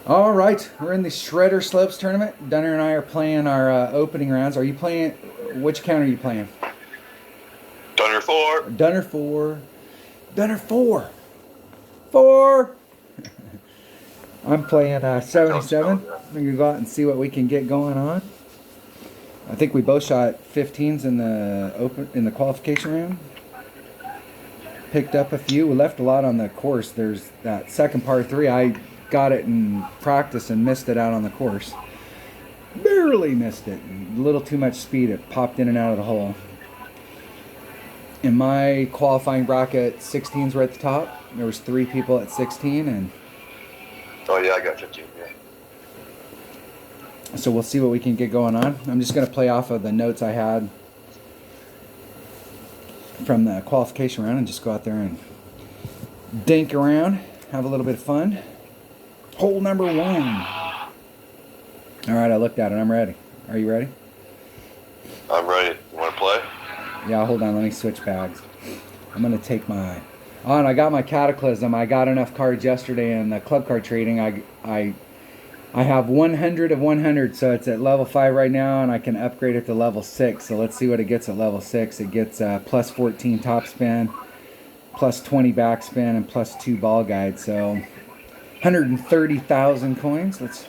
All right, we're in the Shredder Slopes tournament. Dunner and I are playing our opening rounds. Are you playing? Which count are you playing? Dunner 4. Dunner 4. Dunner 4. 4. I'm playing 77. We're gonna go out and see what we can get going on. I think we both shot 15s in the qualification round. Picked up a few. We left a lot on the course. There's that second par 3. I got it in practice and missed it out on the course. Barely missed it. A little too much speed. It popped in and out of the hole. In my qualifying bracket, 16s were at the top. There was 3 people at 16, and Oh yeah, I got 15. Yeah. so we'll see what we can get going on. I'm just going to play off of the notes I had from the qualification round and just go out there and dink around, have a little bit of fun. Hole number 1. All right, I looked at it. I'm ready. Are you ready? I'm ready. You want to play? Yeah, hold on. Let me switch bags. I'm going to take my... Oh, and I got my Cataclysm. I got enough cards yesterday in the club card trading. I have 100 of 100, so it's at level 5 right now, and I can upgrade it to level 6. So let's see what it gets at level 6. It gets plus 14 top spin, plus 20 back spin, and plus 2 ball guide. So 130,000 coins. Let's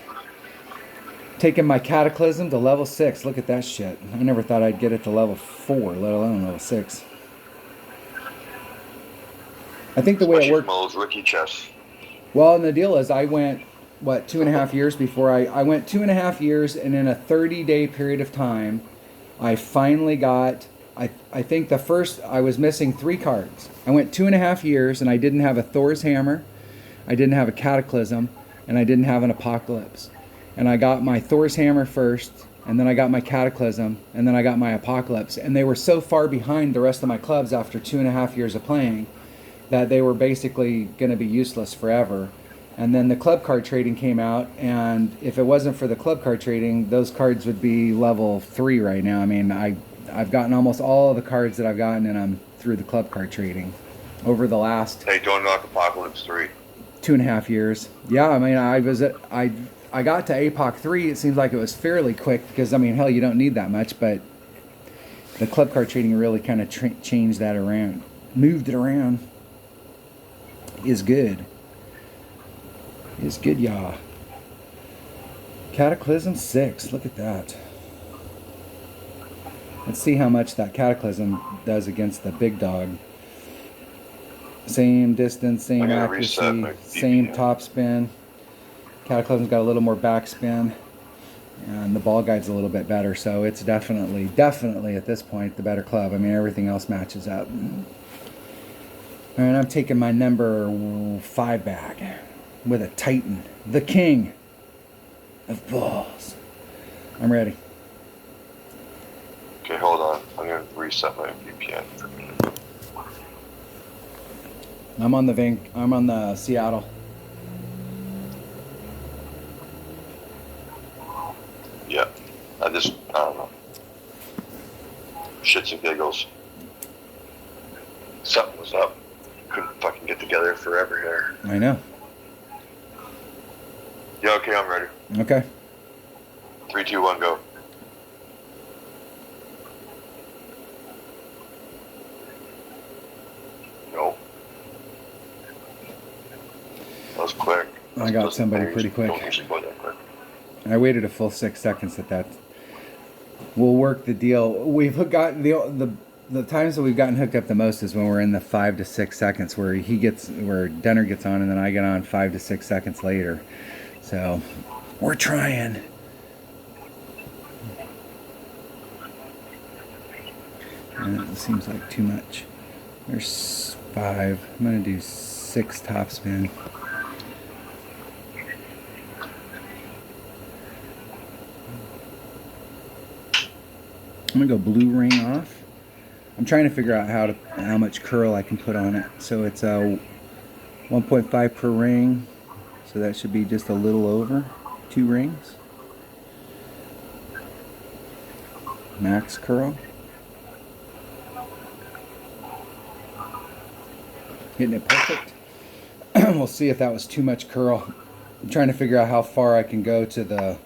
taking my Cataclysm to level 6. Look at that shit. I never thought I'd get it to level 4, let alone level 6. I think the way it worked... Mo's rookie chess. Well, and the deal is I went, 2.5 years before I went 2.5 years, and in a 30-day period of time, I finally got... I think the first... I was missing 3 cards. I went 2.5 years, and I didn't have a Thor's Hammer, I didn't have a Cataclysm, and I didn't have an Apocalypse. And I got my Thor's Hammer first, and then I got my Cataclysm, and then I got my Apocalypse. And they were so far behind the rest of my clubs after 2.5 years of playing that they were basically going to be useless forever. And then the club card trading came out, and if it wasn't for the club card trading, those cards would be level 3 right now. I mean, I've gotten almost all of the cards that I've gotten, and I'm through the club card trading over the last... Hey, don't knock Apocalypse 3. 2.5 years. Yeah, I mean, I got to APOC 3. It seems like it was fairly quick because, I mean, hell, you don't need that much, but the club card trading really kind of changed that around. Moved it around. Is good. Is good, y'all. Cataclysm 6. Look at that. Let's see how much that Cataclysm does against the big dog. Same distance, same accuracy, same top spin. Cataclysm's got a little more backspin, and the ball guide's a little bit better, so it's definitely at this point the better club. I mean, everything else matches up. All right, I'm taking my number 5 bag with a Titan, the king of balls. I'm ready. Okay, hold on. I'm gonna reset my VPN for a minute. I'm on the Seattle. Yeah, I don't know. Shits and giggles. Something was up. Couldn't fucking get together forever here. I know. Yeah, okay, I'm ready. Okay. 3, 2, 1, go. Nope. That was quick. I got somebody pretty quick. Don't usually go that quick. I waited a full 6 seconds at that. We'll work the deal. We've got the times that we've gotten hooked up the most is when we're in the 5 to 6 seconds where Denner gets on and then I get on 5 to 6 seconds later. So we're trying. It seems like too much. There's 5. I'm gonna do 6 top spin. I'm gonna go blue ring off. I'm trying to figure out how much curl I can put on it. So it's a 1.5 per ring. So that should be just a little over 2 rings. Max curl. Hitting it perfect. We'll see if that was too much curl. I'm trying to figure out how far I can go to the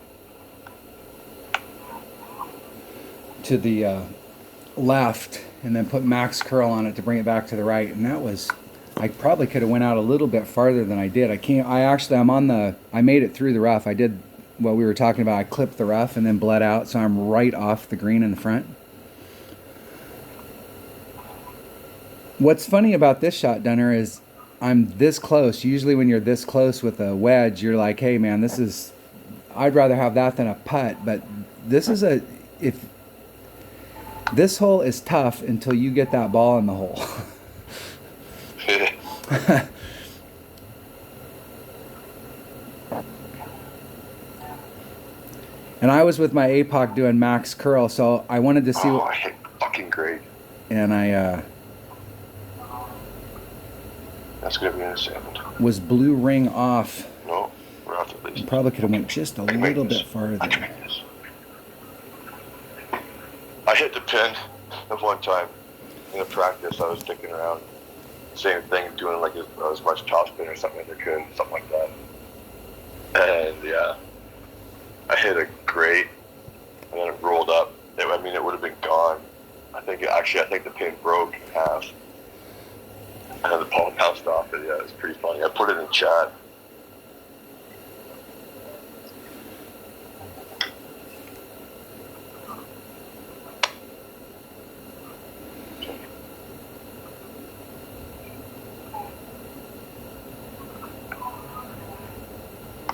left and then put max curl on it to bring it back to the right. And that was, I probably could have went out a little bit farther than I did. I made it through the rough. I did what we were talking about. I clipped the rough and then bled out, so I'm right off the green in the front. What's funny about this shot, Dunner, is I'm this close. Usually when you're this close with a wedge, you're like, hey man, I'd rather have that than a putt. But this hole is tough until you get that ball in the hole. And I was with my APOC doing max curl, so I wanted to see I hit fucking great. And That's gonna be in a second. Was blue ring off. No, we're off at least. Probably could have went just a little bit farther. I hit the pin at one time in a practice. I was sticking around, same thing, doing like as much topspin or something as I could, something like that. And yeah, I hit it great, and then it rolled up. It would have been gone. I think the pin broke in half, and then the ball bounced off it. Yeah, it's pretty funny. I put it in chat.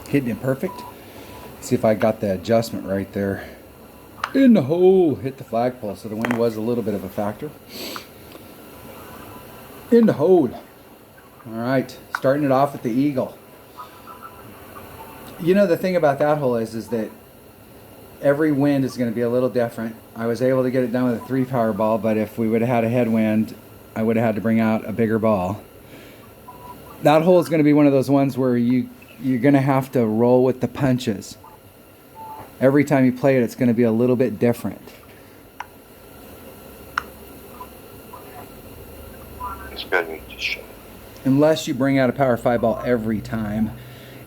Hitting it perfect. See if I got the adjustment right there. In the hole, hit the flagpole, so the wind was a little bit of a factor. In the hole. All right, starting it off with the eagle. You know, the thing about that hole is that every wind is going to be a little different. I was able to get it done with a 3-power ball, but if we would have had a headwind, I would have had to bring out a bigger ball. That hole is going to be one of those ones where you're going to have to roll with the punches. Every time you play it, it's going to be a little bit different. Unless you bring out a power 5 ball every time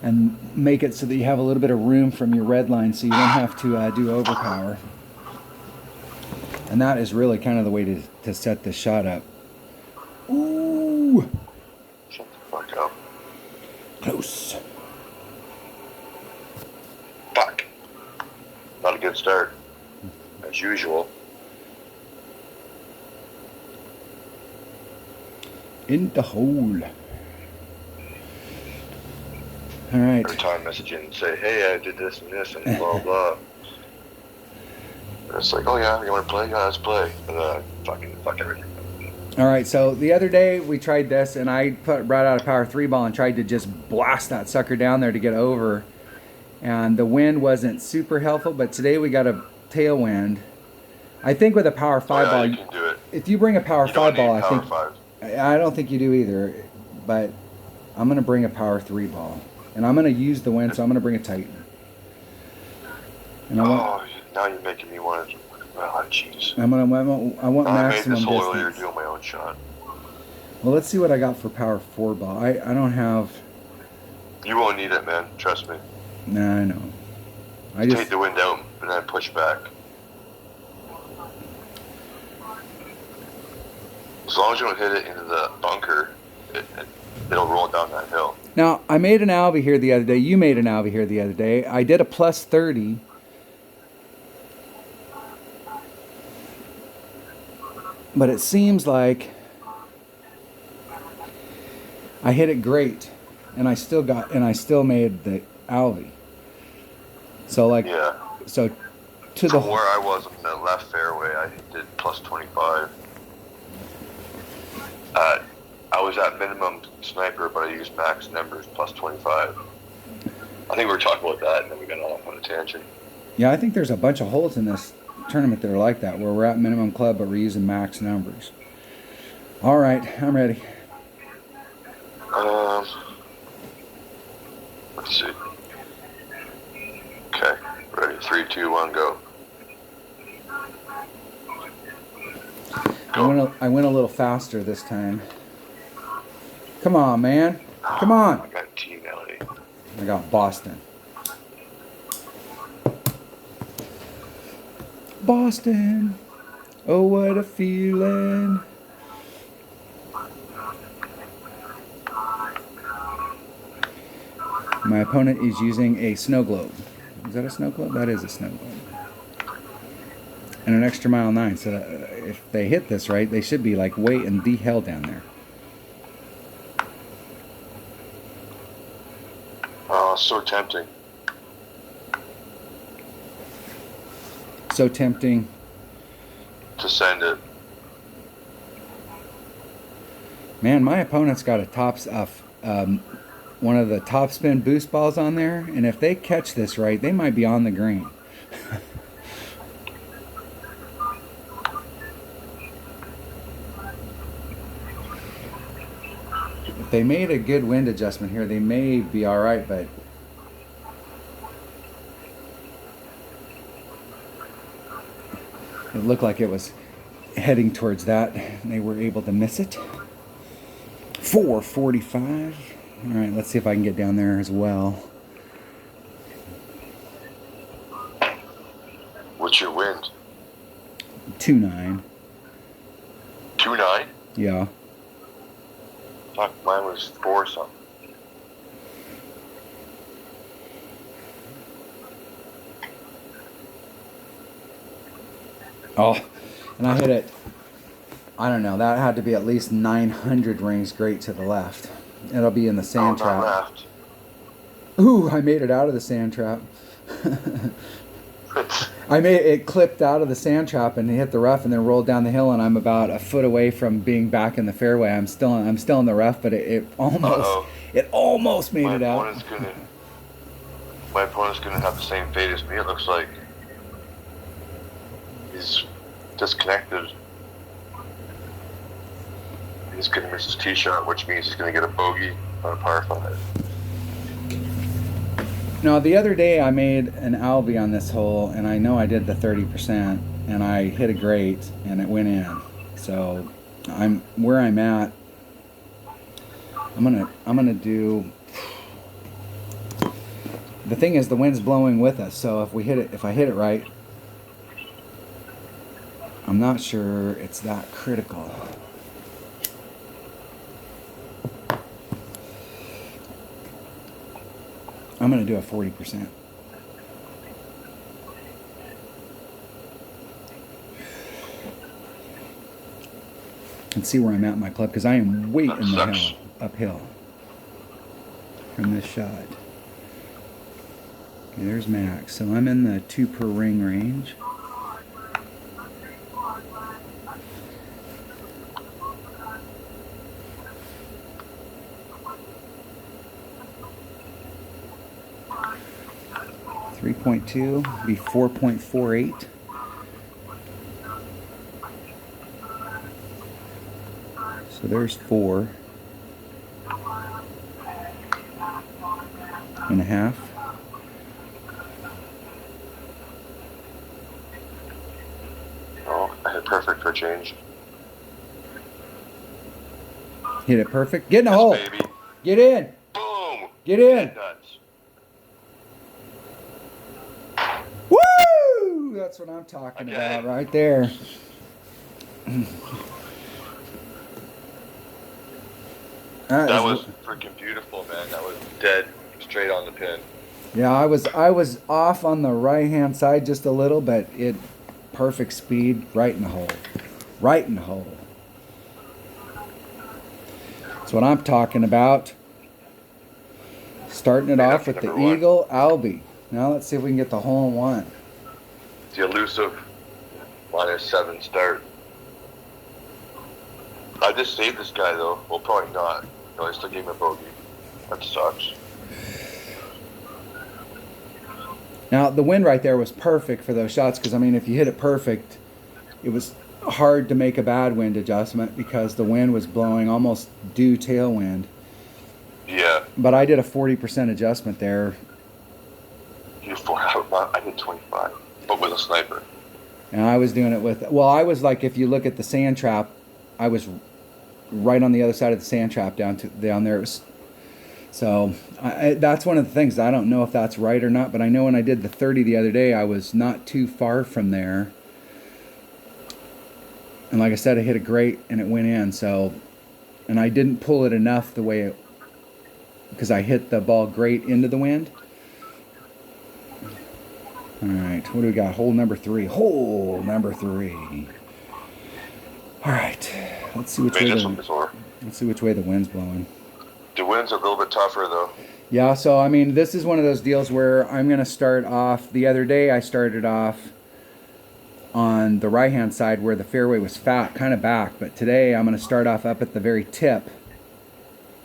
and make it so that you have a little bit of room from your red line so you don't have to do overpower. And that is really kind of the way to set this shot up. Ooh! Shut the fuck up. Close. Fuck. Not a good start, as usual. In the hole. All right. Every time message in and say, hey, I did this and this and blah, blah. And it's like, oh yeah, you want to play? Yeah, let's play. And fuck everything. All right, so the other day we tried this, and I brought out a power 3 ball and tried to just blast that sucker down there to get over. And the wind wasn't super helpful, but today we got a tailwind. I think with a power 5 ball, you can do it. If you bring a power 5 ball, I don't think you do either, but I'm going to bring a power 3 ball. And I'm going to use the wind, so I'm going to bring a Titan. And now you're making me want to. Oh, jeez. I want maximum distance. I made this hole earlier distance. doing my own shot. Well, let's see what I got for power 4 ball. I don't have. You won't need it, man. Trust me. Nah, I know. Take the wind out and then push back. As long as you don't hit it into the bunker, it'll roll down that hill. Now, I made an Albie here the other day. You made an Albie here the other day. I did a plus 30. But it seems like I hit it great, and I still made the Albie. So From where I was on the left fairway, I did plus 25. I was at minimum sniper, but I used max numbers plus 25. I think we were talking about that, and then we got off on a tangent. Yeah, I think there's a bunch of holes in this tournament that are like that, where we're at minimum club, but we're using max numbers. All right, I'm ready. Let's see. Okay, ready. 3, 2, 1, go. I went a little faster this time. Come on, man. Come on. I got T, Melody. I got Boston. Boston. Oh, what a feeling. My opponent is using a snow globe. Is that a snow globe? That is a snow globe. And an extra mile 9. So if they hit this right, they should be like way in the hell down there. Oh, so tempting. So tempting. To send it. Man, my opponent's got one of the top spin boost balls on there, and if they catch this right, they might be on the green. If they made a good wind adjustment here, they may be all right, but it looked like it was heading towards that, and they were able to miss it. 445. All right, let's see if I can get down there as well. What's your wind? 2.9. 2.9? Yeah. Fuck, mine was 4 something. Oh, and I hit it. I don't know. That had to be at least 900 rings great to the left. It'll be in the sand trap. Left. Ooh, I made it out of the sand trap. It clipped out of the sand trap and hit the rough and then rolled down the hill, and I'm about a foot away from being back in the fairway. I'm still in the rough, but it almost made it out. My opponent's gonna have the same fate as me. It looks like he's disconnected. He's gonna miss his tee shot, which means he's gonna get a bogey on a par 5. Now, the other day I made an Alvy on this hole, and I know I did the 30%, and I hit it great, and it went in. So where I'm at. I'm gonna do. The thing is, the wind's blowing with us, so if I hit it right, I'm not sure it's that critical. I'm going to do a 40%. And see where I'm at in my club, because I am way in the hill, uphill from this shot. Okay, there's Max. So I'm in the 2 per ring range. .2 be 4.48. So there's 4.5. Oh, I hit perfect for change. Hit it perfect. Get in the hole. Baby. Get in. Boom. Get in. Woo! That's what I'm talking about right there. That was freaking beautiful, man. That was dead straight on the pin. Yeah, I was off on the right-hand side just a little, but it perfect speed right in the hole. Right in the hole. That's what I'm talking about. Starting it off with the Eagle Albie. Now let's see if we can get the hole in one. The elusive -7 start. I just saved this guy though. Well, probably not. No, I still gave him a bogey. That sucks. Now the wind right there was perfect for those shots, because I mean, if you hit it perfect, it was hard to make a bad wind adjustment because the wind was blowing almost due tailwind. Yeah. But I did a 40% adjustment there. You did 4. I did 25, but with a sniper. And I was doing it with, well, I was like, if you look at the sand trap, I was right on the other side of the sand trap down there. It was So that's one of the things. I don't know if that's right or not, but I know when I did the 30 the other day, I was not too far from there. And like I said, I hit a great and it went in. So, and I didn't pull it enough the way it, because I hit the ball great into the wind. All right, what do we got? Hole number 3. Hole number 3. All right, let's see which way the wind's blowing. The wind's a little bit tougher though. Yeah, so I mean, this is one of those deals where I'm going to start off. The other day I started off on the right-hand side where the fairway was fat, kind of back. But today I'm going to start off up at the very tip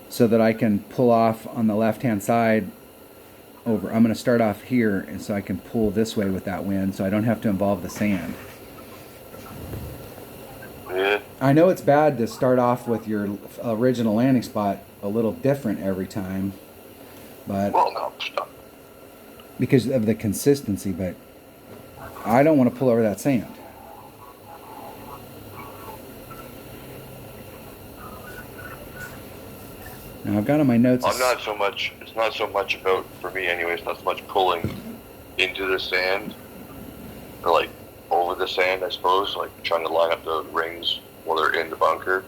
so that I can pull off on the left-hand side over. I'm going to start off here, and so I can pull this way with that wind so I don't have to involve the sand. Yeah. I know it's bad to start off with your original landing spot a little different every time, but Well, no, stop. because of the consistency, but I don't want to pull over that sand. Now I've got on my notes. It's not so much about, for me anyway, it's not so much pulling into the sand, or like over the sand, I suppose, like trying to line up the rings while they're in the bunker,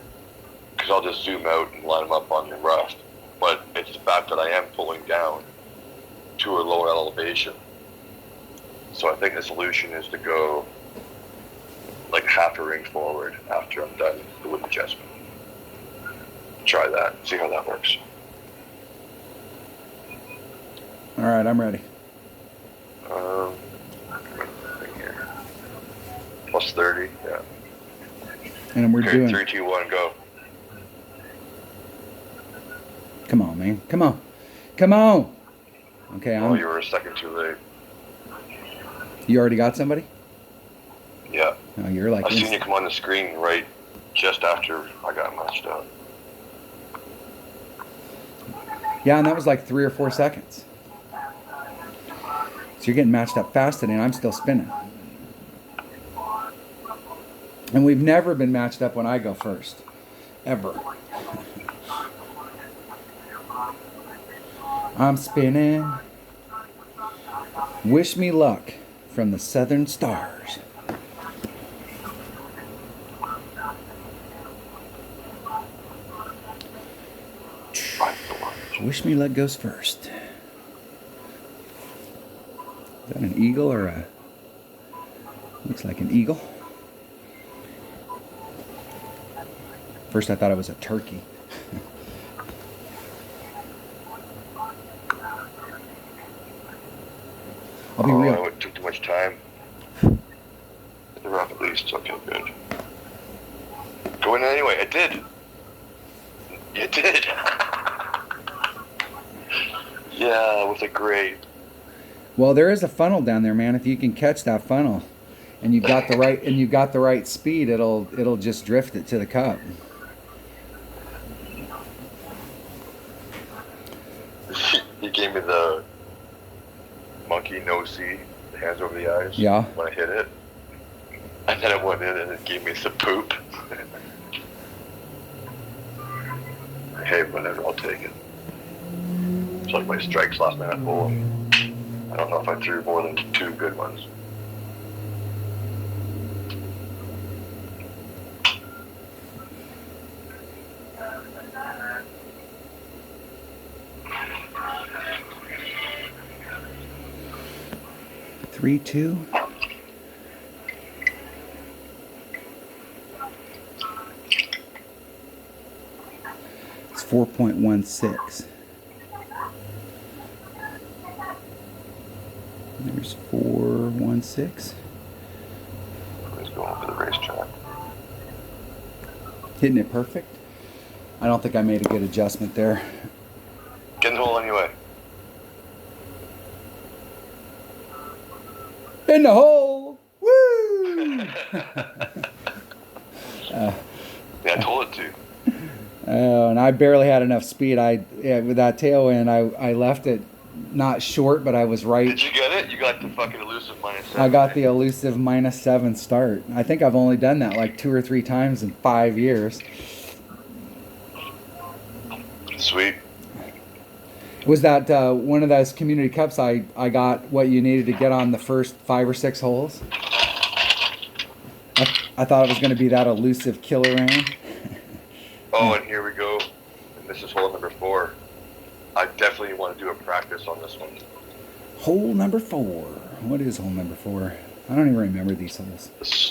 because I'll just zoom out and line them up on the rough. But it's the fact that I am pulling down to a lower elevation. So I think the solution is to go like half a ring forward after I'm done the wind adjustment. Try that, see how that works. All right, I'm ready. Here. Plus 30, yeah. And we're Okay, doing. 3, 2, 1, go. Come on, man. Come on. Come on. Okay, Oh, you were a second too late. You already got somebody? Yeah. Oh, you're like. I seen you come on the screen right just after I got matched out. Yeah, and that was like 3 or 4 seconds. So you're getting matched up fast today, and I'm still spinning. And we've never been matched up when I go first. Ever. I'm spinning. Wish me luck from the Southern Stars. Wish me luck goes first. Is that an eagle or a... Looks like an eagle. First I thought it was a turkey. I'll be real. It took too much time. Hit the rough at least. Okay, good. Go in anyway. It did. It did. Yeah, with a great. Well, there is a funnel down there, man. If you can catch that funnel, and you've got the right speed, it'll just drift it to the cup. He gave me the monkey no see, the hands over the eyes. Yeah. When I hit it, and then it went in and it gave me some poop. Hey, whatever, I'll take it. It's like my strikes last night at hole. I don't know if I threw more than 2 good ones. Three, 2. It's 4.16. There's 4.16. He's going for the racetrack. Hitting it perfect. I don't think I made a good adjustment there. Get in the hole anyway. In the hole! Woo! Yeah, I told it to. Oh, and I barely had enough speed. With that tailwind, I left it not short, but I was right. Did you get it? You got the fucking elusive -7. I got the elusive -7 start. I think I've only done that like 2 or 3 times in 5 years. Sweet. Was that one of those community cups I got what you needed to get on the first 5 or 6 holes? I thought it was going to be that elusive killer round. Oh, and here we go. And this is hole number 4. I definitely want to do a practice on this one. Hole number 4. What is hole number 4? I don't even remember these holes.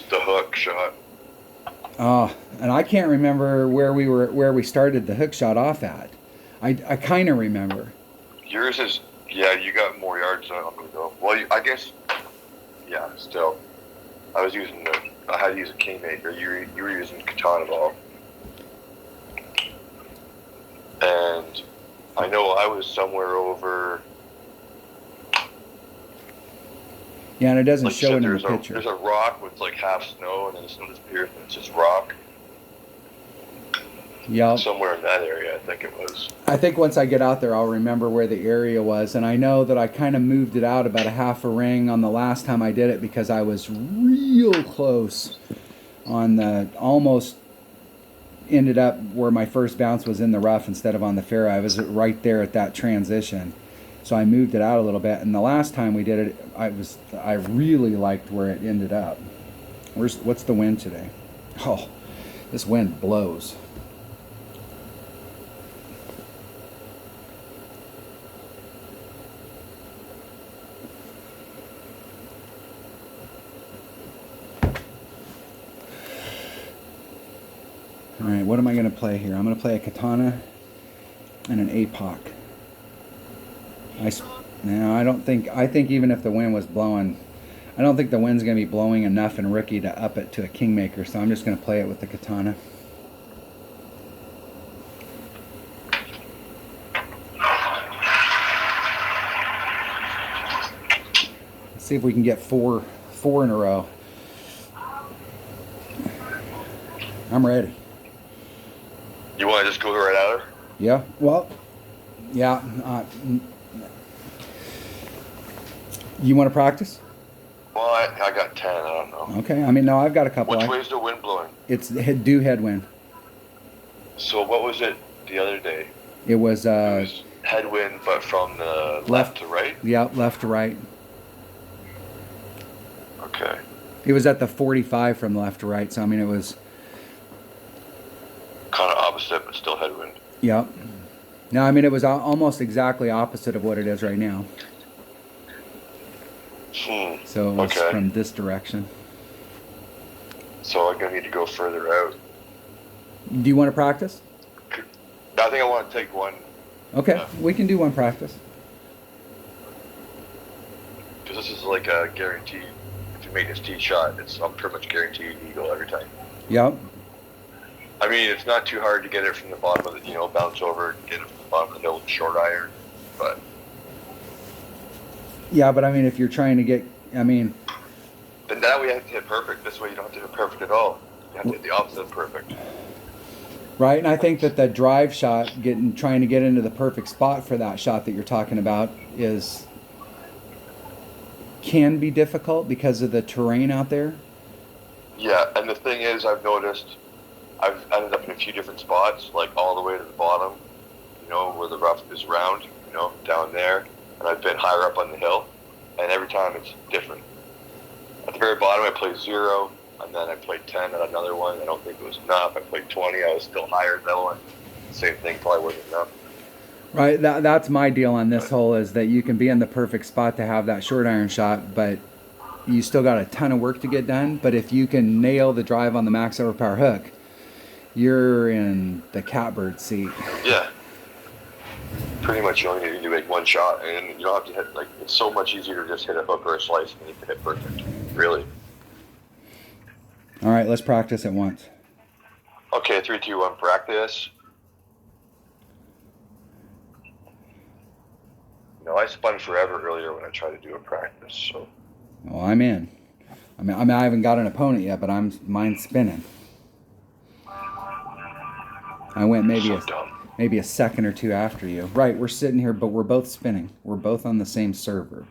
The hook shot. Oh, and I can't remember where we started the hook shot off at. I kind of remember. Yours is, yeah, you got more yards than I'm going to go. Well, I guess, yeah, still. I had to use a Kingmaker. You were using katana ball. And I know I was somewhere over. Yeah, and it doesn't like show it in the there's picture. There's a rock with like half snow, and then the snow disappears, and it's just rock. Yeah. Somewhere in that area, I think it was. I think once I get out there, I'll remember where the area was. And I know that I kind of moved it out about a half a ring on the last time I did it because I was real close on the, almost ended up where my first bounce was in the rough instead of on the fairway. I was right there at that transition. So I moved it out a little bit. And the last time we did it, I really liked where it ended up. What's the wind today? Oh, this wind blows. All right, what am I going to play here? I'm going to play a katana and an APOC. I think even if the wind was blowing, I don't think the wind's going to be blowing enough in rookie to up it to a Kingmaker, so I'm just going to play it with the katana. Let's see if we can get four in a row. I'm ready. You want to just go right at her? Yeah, well, yeah. You want to practice? Well, I got 10, I don't know. Okay, I mean, no, I've got a couple. Which way's the wind blowing? It's due headwind. So what was it the other day? It was headwind, but from the left to right? Yeah, left to right. Okay. It was at the 45 from left to right, so I mean, it was... kind of opposite, but still headwind. Yep. No, I mean, it was almost exactly opposite of what it is right now. So it was from this direction. So I'm going to need to go further out. Do you want to practice? I think I want to take one. Okay, we can do one practice. Because this is like a guaranteed, if you make this tee shot, I'm pretty much guaranteed eagle every time. Yep. I mean, it's not too hard to get it from the bottom of the, bounce over, get it from the bottom of the hill with a short iron, but... Yeah, but I mean, if you're trying to get, Then that way you have to hit perfect. This way you don't have to hit perfect at all. You have to hit the opposite of perfect. Right, and I think that the drive shot, trying to get into the perfect spot for that shot that you're talking about can be difficult because of the terrain out there. Yeah, and the thing is, I've noticed, I've ended up in a few different spots, like all the way to the bottom, where the rough is round, down there, and I've been higher up on the hill, and every time it's different. At the very bottom, I played 0, and then I played 10 at another one. I don't think it was enough. I played 20. I was still higher at that one. Same thing, probably wasn't enough. Right, that's my deal on this hole, is that you can be in the perfect spot to have that short iron shot, but you still got a ton of work to get done. But if you can nail the drive on the max overpower hook, you're in the catbird seat. Yeah. Pretty much you only need to make one shot, and you don't have to hit, it's so much easier to just hit a hook or a slice than you have to hit perfect. Really. All right, let's practice at once. Okay, 3, 2, 1, practice. I spun forever earlier when I tried to do a practice, so. Well, I'm in. I mean, I haven't got an opponent yet, but mine's spinning. I went maybe a second or two after you. Right, we're sitting here, but we're both spinning. We're both on the same server.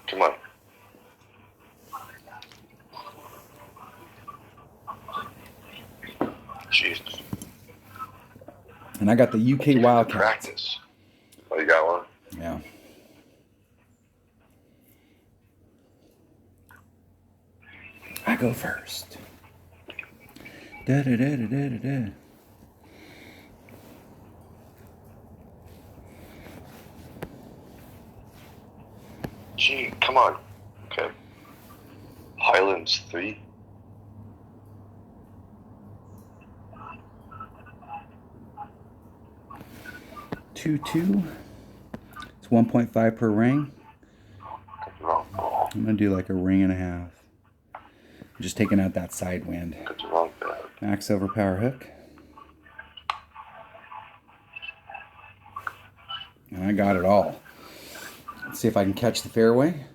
Come on. Jesus. And I got the UK Wildcats. Practice. Oh, you got one? Yeah. I go first. Da da da da da da da. Gee, come on. Okay. Highlands 3. Two. It's 1.5 per ring. Wrong ball. I'm gonna do like a ring and a half. I'm just taking out that side wind. Got the wrong ball. Max overpower hook. And I got it all. Let's see if I can catch the fairway.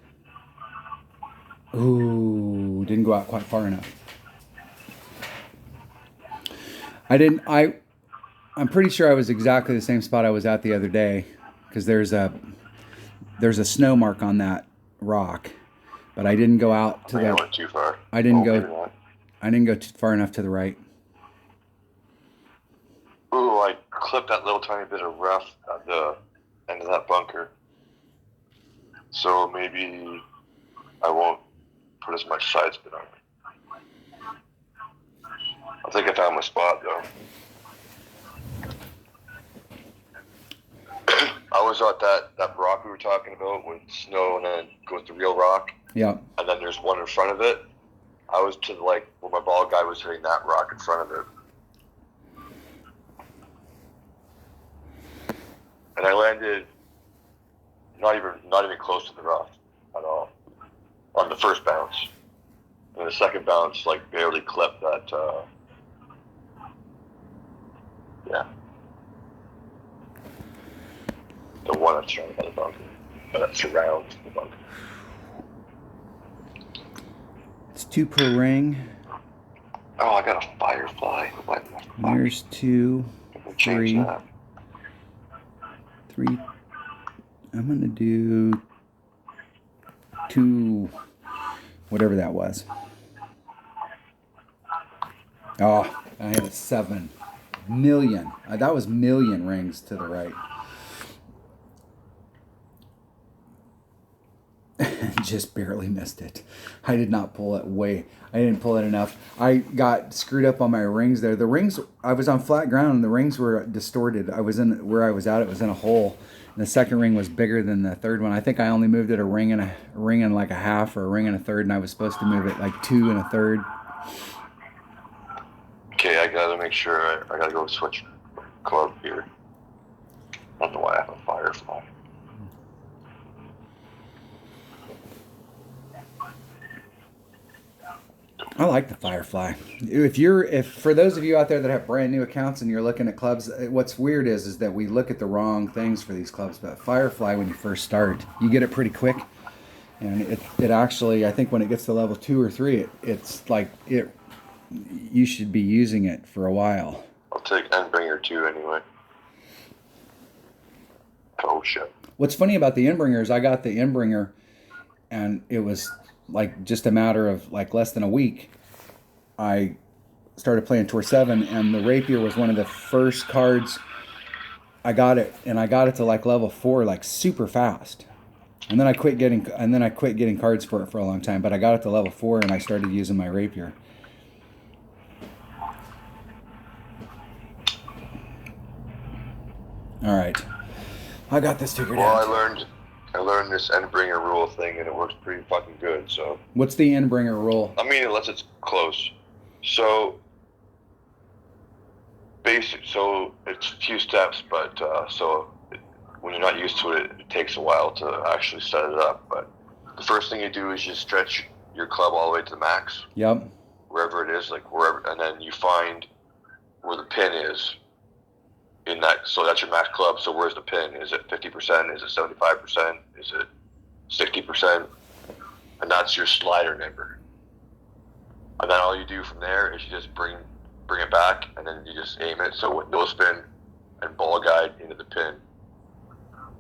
Ooh, didn't go out quite far enough. I'm pretty sure I was exactly the same spot I was at the other day, because there's a snow mark on that rock, but I didn't go out to I went too far. I didn't go too far enough to the right. Ooh, I clipped that little tiny bit of rough at the end of that bunker. So maybe I won't put as much side spin on it. I think I found my spot though. I was at that rock we were talking about with snow and then goes to real rock. Yeah. And then there's one in front of it. I was to like where my ball guy was hitting that rock in front of it. And I landed not even close to the rough at all on the first bounce. And the second bounce like barely clipped that the one that's surrounded by the bunker. That surrounds the bunker. It's 2 per ring. Oh, I got a firefly. What the fuck? There's 2, 3, that. 3. I'm gonna do 2, whatever that was. Oh, I had a 7 million. That was million rings to the right. Just barely missed it. I did not pull it I didn't pull it enough. I got screwed up on my rings there. The rings, I was on flat ground and the rings were distorted. It was in a hole. And the second ring was bigger than the third one. I think I only moved it a ring and like a half or a ring and a third, and I was supposed to move it like 2 and a third. Okay, I gotta make sure I gotta go switch club here. I don't know why I have a firefly. I like the Firefly. If for those of you out there that have brand new accounts and you're looking at clubs, what's weird is that we look at the wrong things for these clubs. But Firefly, when you first start, you get it pretty quick, and it actually, I think when it gets to level 2 or 3, it's like you should be using it for a while. I'll take Endbringer 2 anyway. Oh shit. What's funny about the Endbringer is I got the Endbringer, and it was like just a matter of like less than a week. I started playing Tour 7, and the Rapier was one of the first cards I got it, and I got it to like level 4 like super fast. And then I quit getting cards for it for a long time, but I got it to level 4 and I started using my Rapier. All right. I got this figured out. Well, I learned this Endbringer rule thing, and it works pretty fucking good. So. What's the Endbringer rule? I mean, unless it's close. So. So it's a few steps, but when you're not used to it, it takes a while to actually set it up. But the first thing you do is you stretch your club all the way to the max. Yep. Wherever it is, like wherever, and then you find where the pin is. In that, so that's your max club. So where's the pin? Is it 50%? Is it 75%? Is it 60%? And that's your slider number. And then all you do from there is you just bring it back, and then you just aim it. So with no spin and ball guide into the pin,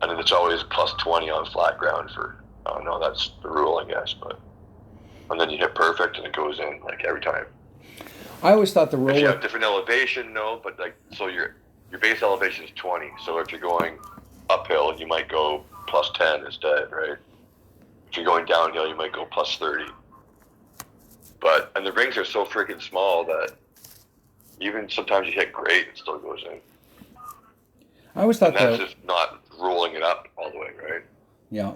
and then it's always plus 20 on flat ground for. I don't know. That's the rule, I guess. But and then you hit perfect, and it goes in like every time. I always thought the If rule you with have different elevation, no, but like, so your base elevation is 20. So if you're going uphill, you might go plus 10 instead, right? If you're going downhill, you might go plus 30. And the rings are so freaking small that even sometimes you hit great, it still goes in. I always thought and that's just not rolling it up all the way, right? Yeah.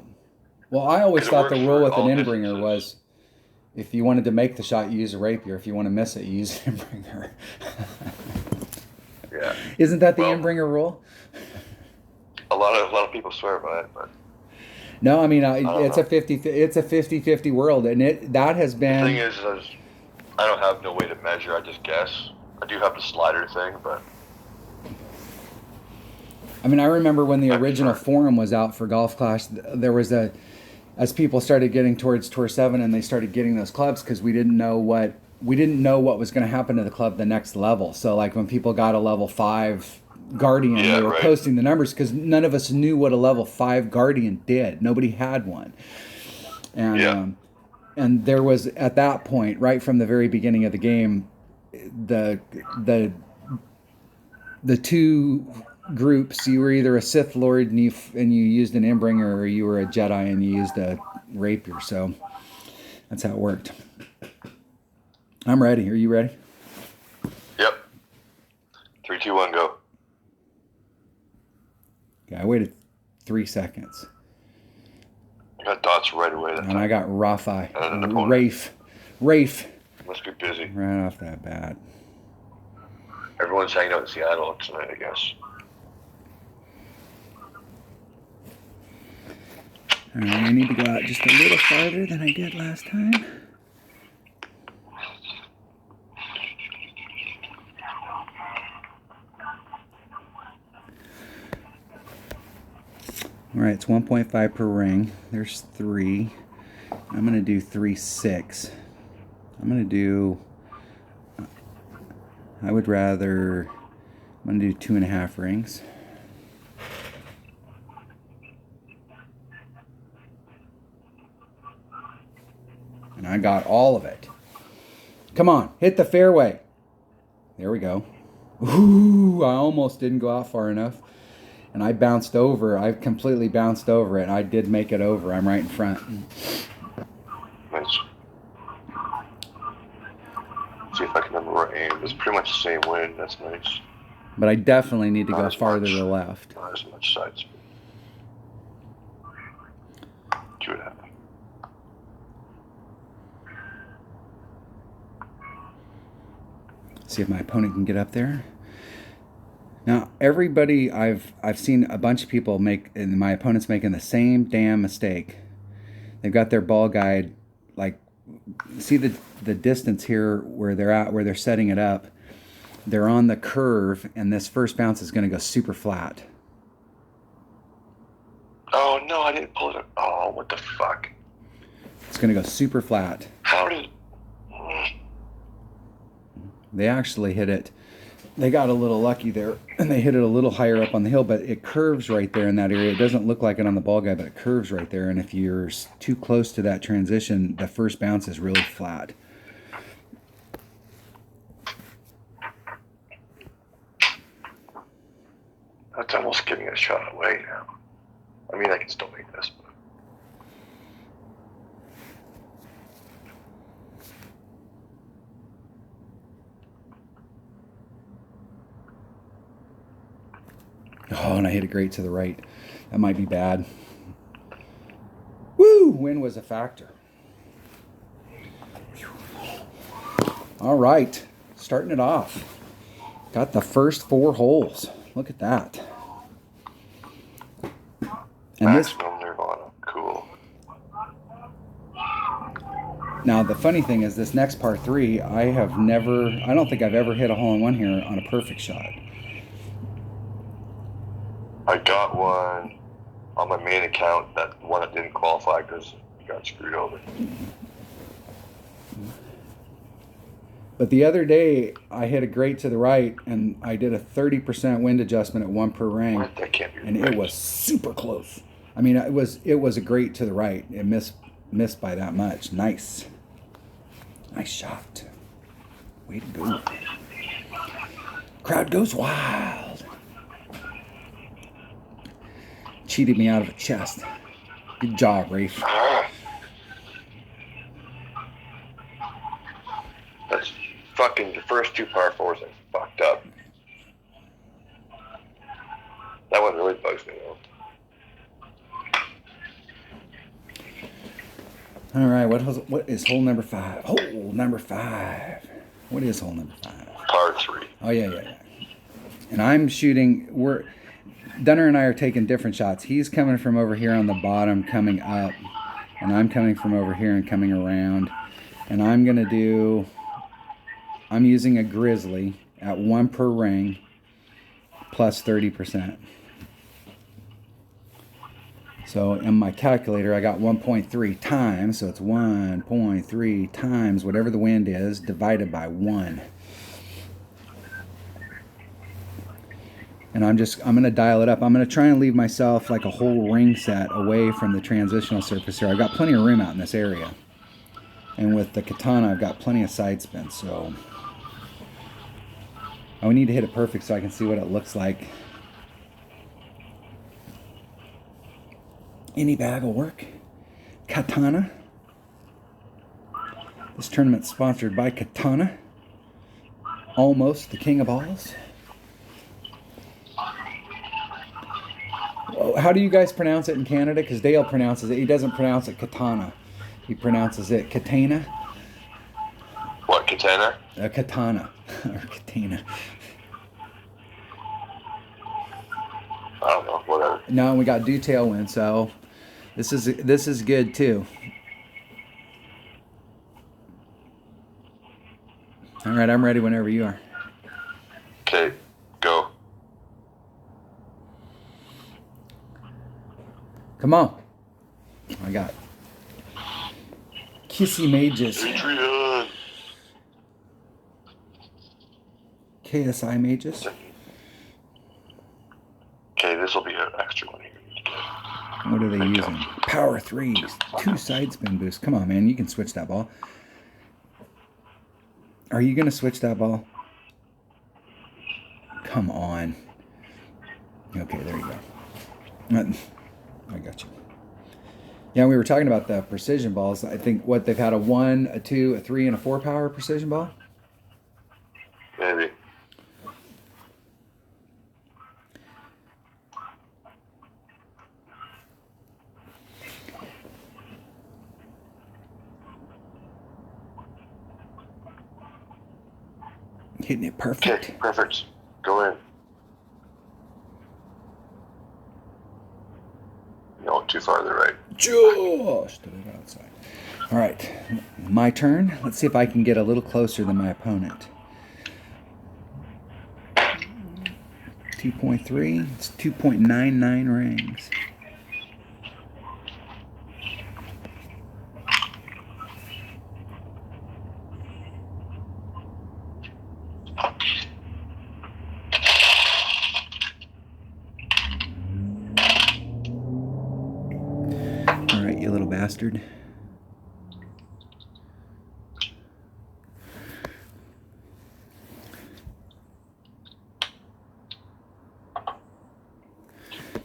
Well, I always 'Cause it thought the works rule for with an all in-bringer distances. was if you wanted to make the shot, you use a rapier. If you want to miss it, you use an in-bringer. Yeah. Isn't that the Well, in-bringer rule? A lot of people swear by it, but No, I mean don't it's know. a 50-50 world, and that has the been. thing is I don't have no way to measure. I just guess. I do have the slider thing, but I mean, I remember when the I'm original sure. forum was out for Golf Clash, there was as people started getting towards Tour 7 and they started getting those clubs because we didn't know what was going to happen to the club the next level. So like when people got a level 5 Guardian, Yeah, they were right. posting the numbers because none of us knew what a level 5 Guardian did. Nobody had one. And Yeah. and there was at that point, right from the very beginning of the game, the the two groups. You were either a Sith Lord and you used an Imbringer, or you were a Jedi and you used a rapier. So that's how it worked. I'm ready. Are you ready? Yep. 3, 2, 1, go. Okay, I waited 3 seconds. I got dots right away that And time. I got Rafi. And an opponent. Rafe. Must be busy. Right off that bat. Everyone's hanging out in Seattle tonight, I guess. All right, I need to go out just a little farther than I did last time. All right, it's 1.5 per ring. There's 3. I'm going to do 3, 6. I'm going to do... I'm going to do 2.5 rings. And I got all of it. Come on, hit the fairway. There we go. Ooh, I almost didn't go out far enough. And I bounced over. I completely bounced over it. I did make it over. I'm right in front. Nice. See if I can remember where I aimed. It's pretty much the same wind. That's nice. But I definitely need to Not go as farther much. to the left. Not as much side speed. 2.5. See if my opponent can get up there. Now, everybody, I've seen a bunch of people make, and my opponent's making the same damn mistake. They've got their ball guide, like, see the distance here where they're at, where they're setting it up. They're on the curve, and this first bounce is going to go super flat. Oh, no, I didn't pull it up. Oh, what the fuck? It's going to go super flat. How did... They actually hit it. They got a little lucky there, and they hit it a little higher up on the hill, but it curves right there in that area. It doesn't look like it on the ball guide, but it curves right there, and if you're too close to that transition, the first bounce is really flat. That's almost giving a shot away now. I mean, I can still make this, but... Oh, and I hit it great to the right. That might be bad. Woo! Wind was a factor. All right, starting it off. Got the first 4 holes. Look at that. And Maximum Nirvana. Cool. Now, the funny thing is, this next par 3, I don't think I've ever hit a hole-in-one here on a perfect shot. I got one on my main account, that one that didn't qualify because it got screwed over. But the other day, I hit a great to the right, and I did a 30% wind adjustment at 1 per ring, What? That can't be and right. it was super close. I mean, it was a great to the right. It missed by that much. Nice shot. Way to go. Crowd goes wild. Cheated me out of a chest. Good job, Rafe. That's fucking the first two par fours I fucked up. That one really bugs me though. All right, what is hole number 5? Hole number 5. What is hole number 5? Par 3. Oh, yeah. And I'm shooting, Dunner and I are taking different shots. He's coming from over here on the bottom, coming up. And I'm coming from over here and coming around. And I'm using a grizzly at 1 per ring, plus 30%. So in my calculator, I got 1.3 times, so it's 1.3 times whatever the wind is, divided by 1. And I'm going to dial it up. I'm going to try and leave myself like a whole ring set away from the transitional surface here. I've got plenty of room out in this area. And with the katana, I've got plenty of side spin, so I need to hit it perfect so I can see what it looks like. Any bag will work. Katana. This tournament's sponsored by Katana. Almost the king of balls. Well, how do you guys pronounce it in Canada? Because Dale pronounces it. He doesn't pronounce it katana. He pronounces it katana. What, katana? Katana. Or katana. I don't know, whatever. No, we got due tailwind, so this is good too. All right, I'm ready whenever you are. Okay, go. Come on. I got Kissy Mages. Adrian. KSI Mages. Okay, this will be an extra one here. What are they using? Power 3s. 2 side spin boosts. Come on, man. You can switch that ball. Are you going to switch that ball? Come on. Okay, there you go. I got you. Yeah, we were talking about the precision balls. I think they've had a 1, a 2, a 3, and a 4 power precision ball. Maybe. Hitting it perfect. Okay, perfect. Go in. No, too far to the right. Just to the outside. All right, my turn. Let's see if I can get a little closer than my opponent. 2.3. It's 2.99 rings. All right, you little bastard.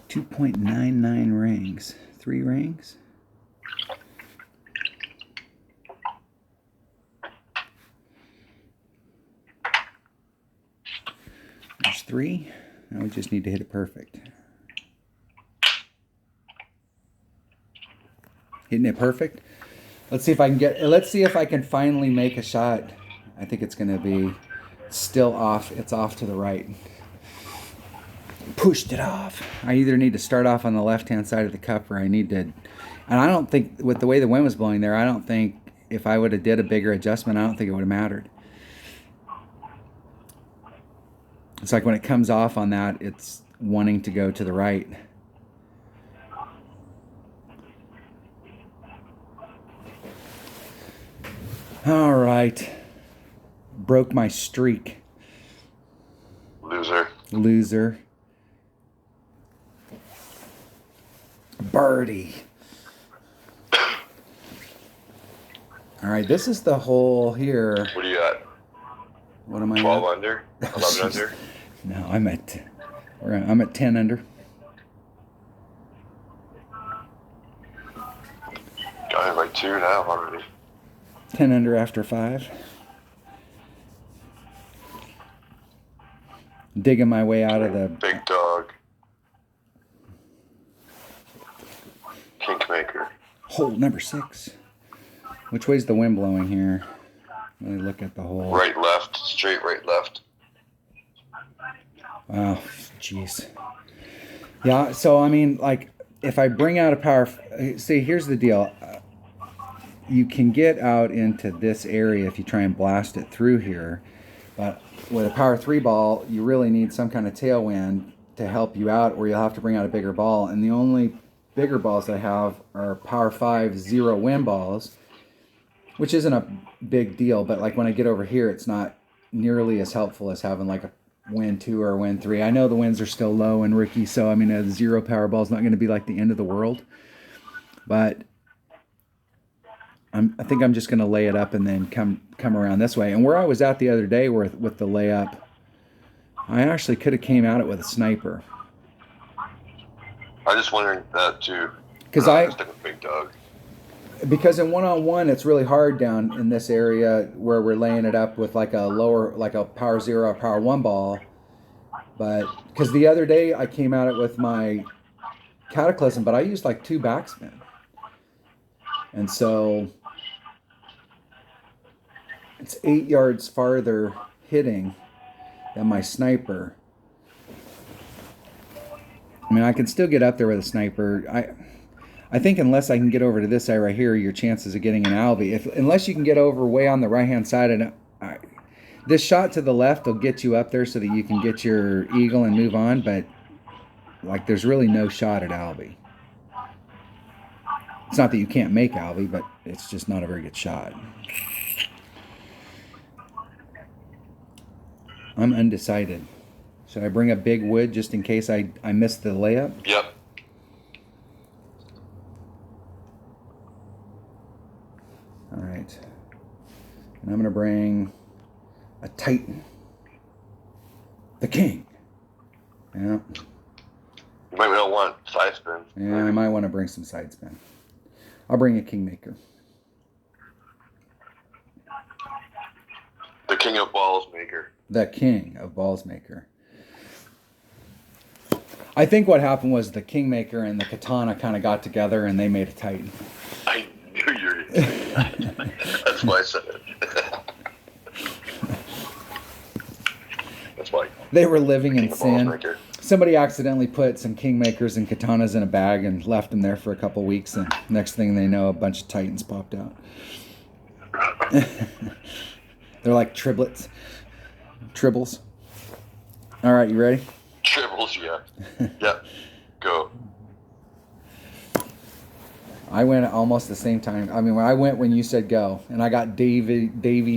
.99 rings. 3 rings. There's 3. Now we just need to hit it perfect. Hitting it perfect. Let's see if I can finally make a shot. I think it's going to be still off. It's off to the right. Pushed it off. I either need to start off on the left-hand side of the cup or I need to... And I don't think, with the way the wind was blowing there, I don't think if I would have did a bigger adjustment, I don't think it would have mattered. It's like when it comes off on that, it's wanting to go to the right. All right. Broke my streak. Loser. Birdie. All right, this is the hole here. What do you got? What am I 12 at? under? 11 under? No, I'm at 10 under. Got it like 2 now already. 10 under after 5. Digging my way out of the... Big dog. Kinkmaker. Hole number 6. Which way's the wind blowing here? Let me look at the hole. Right, left. Straight right, left. Oh, jeez. Yeah, so I mean, like, if I bring out a power... See, here's the deal. You can get out into this area if you try and blast it through here. But with a power 3 ball, you really need some kind of tailwind to help you out, or you'll have to bring out a bigger ball. And the only bigger balls I have are power 5 0 wind balls, which isn't a big deal. But like when I get over here, it's not nearly as helpful as having like a wind 2 or a wind 3. I know the winds are still low and Ricky, so I mean a 0 power ball is not going to be like the end of the world. But I think I'm just going to lay it up and then come around this way. And where I was at the other day with the layup, I actually could have came at it with a sniper. I just wondering that too. Because stick with Big Dog. Because in 1-on-1, it's really hard down in this area where we're laying it up with like a power 0 or power 1 ball. But because the other day I came at it with my Cataclysm, but I used like 2 backspin. And so it's 8 yards farther hitting than my sniper. I mean, I can still get up there with a sniper. I think unless I can get over to this side right here, your chances of getting an Albie. Unless you can get over way on the right-hand side, and this shot to the left will get you up there so that you can get your eagle and move on. But like, there's really no shot at Albie. It's not that you can't make Albie, but it's just not a very good shot. I'm undecided. Should I bring a big wood just in case I miss the layup? Yep. All right. And I'm going to bring a Titan. The King. Yeah. You might not want side spin. Yeah, I might want to bring some side spin. I'll bring a Kingmaker. The King of Balls Maker. The King of Balls Maker. I think what happened was the Kingmaker and the Katana kind of got together and they made a Titan. I knew you were going to say that. That's why I said it. That's why. They were living in King of Balls sin. Maker. Somebody accidentally put some Kingmakers and Katanas in a bag and left them there for a couple weeks, and next thing they know, a bunch of Titans popped out. They're like triplets. Tribbles. All right, you ready? Tribbles, yeah. Yep. Go. I went at almost the same time. I mean, I went when you said go, and I got Davy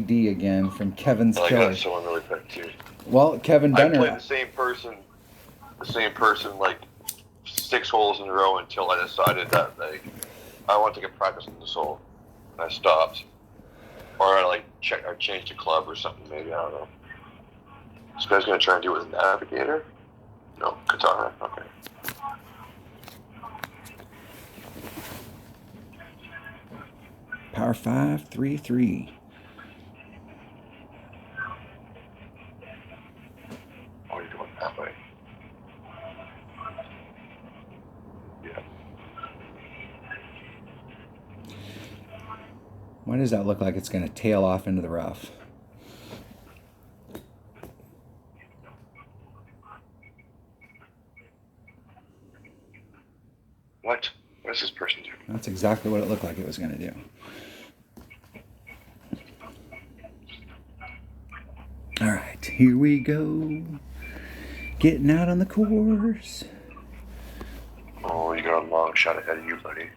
D again from Kevin's I Killer. got someone really quick too. Well, Kevin I Dunner. played the same person like 6 holes in a row until I decided that like I want to get practice in this hole. And I stopped. Or I changed a club or something maybe, I don't know. This guy's gonna try and do it with a navigator? No, Katana, okay. Power 5, 3, 3. Oh, you're going that way. Yeah. Why does that look like it's going to tail off into the rough? What? What does this person do? That's exactly what it looked like it was going to do. All right, here we go. Getting out on the course. Oh, you got a long shot ahead of you, buddy.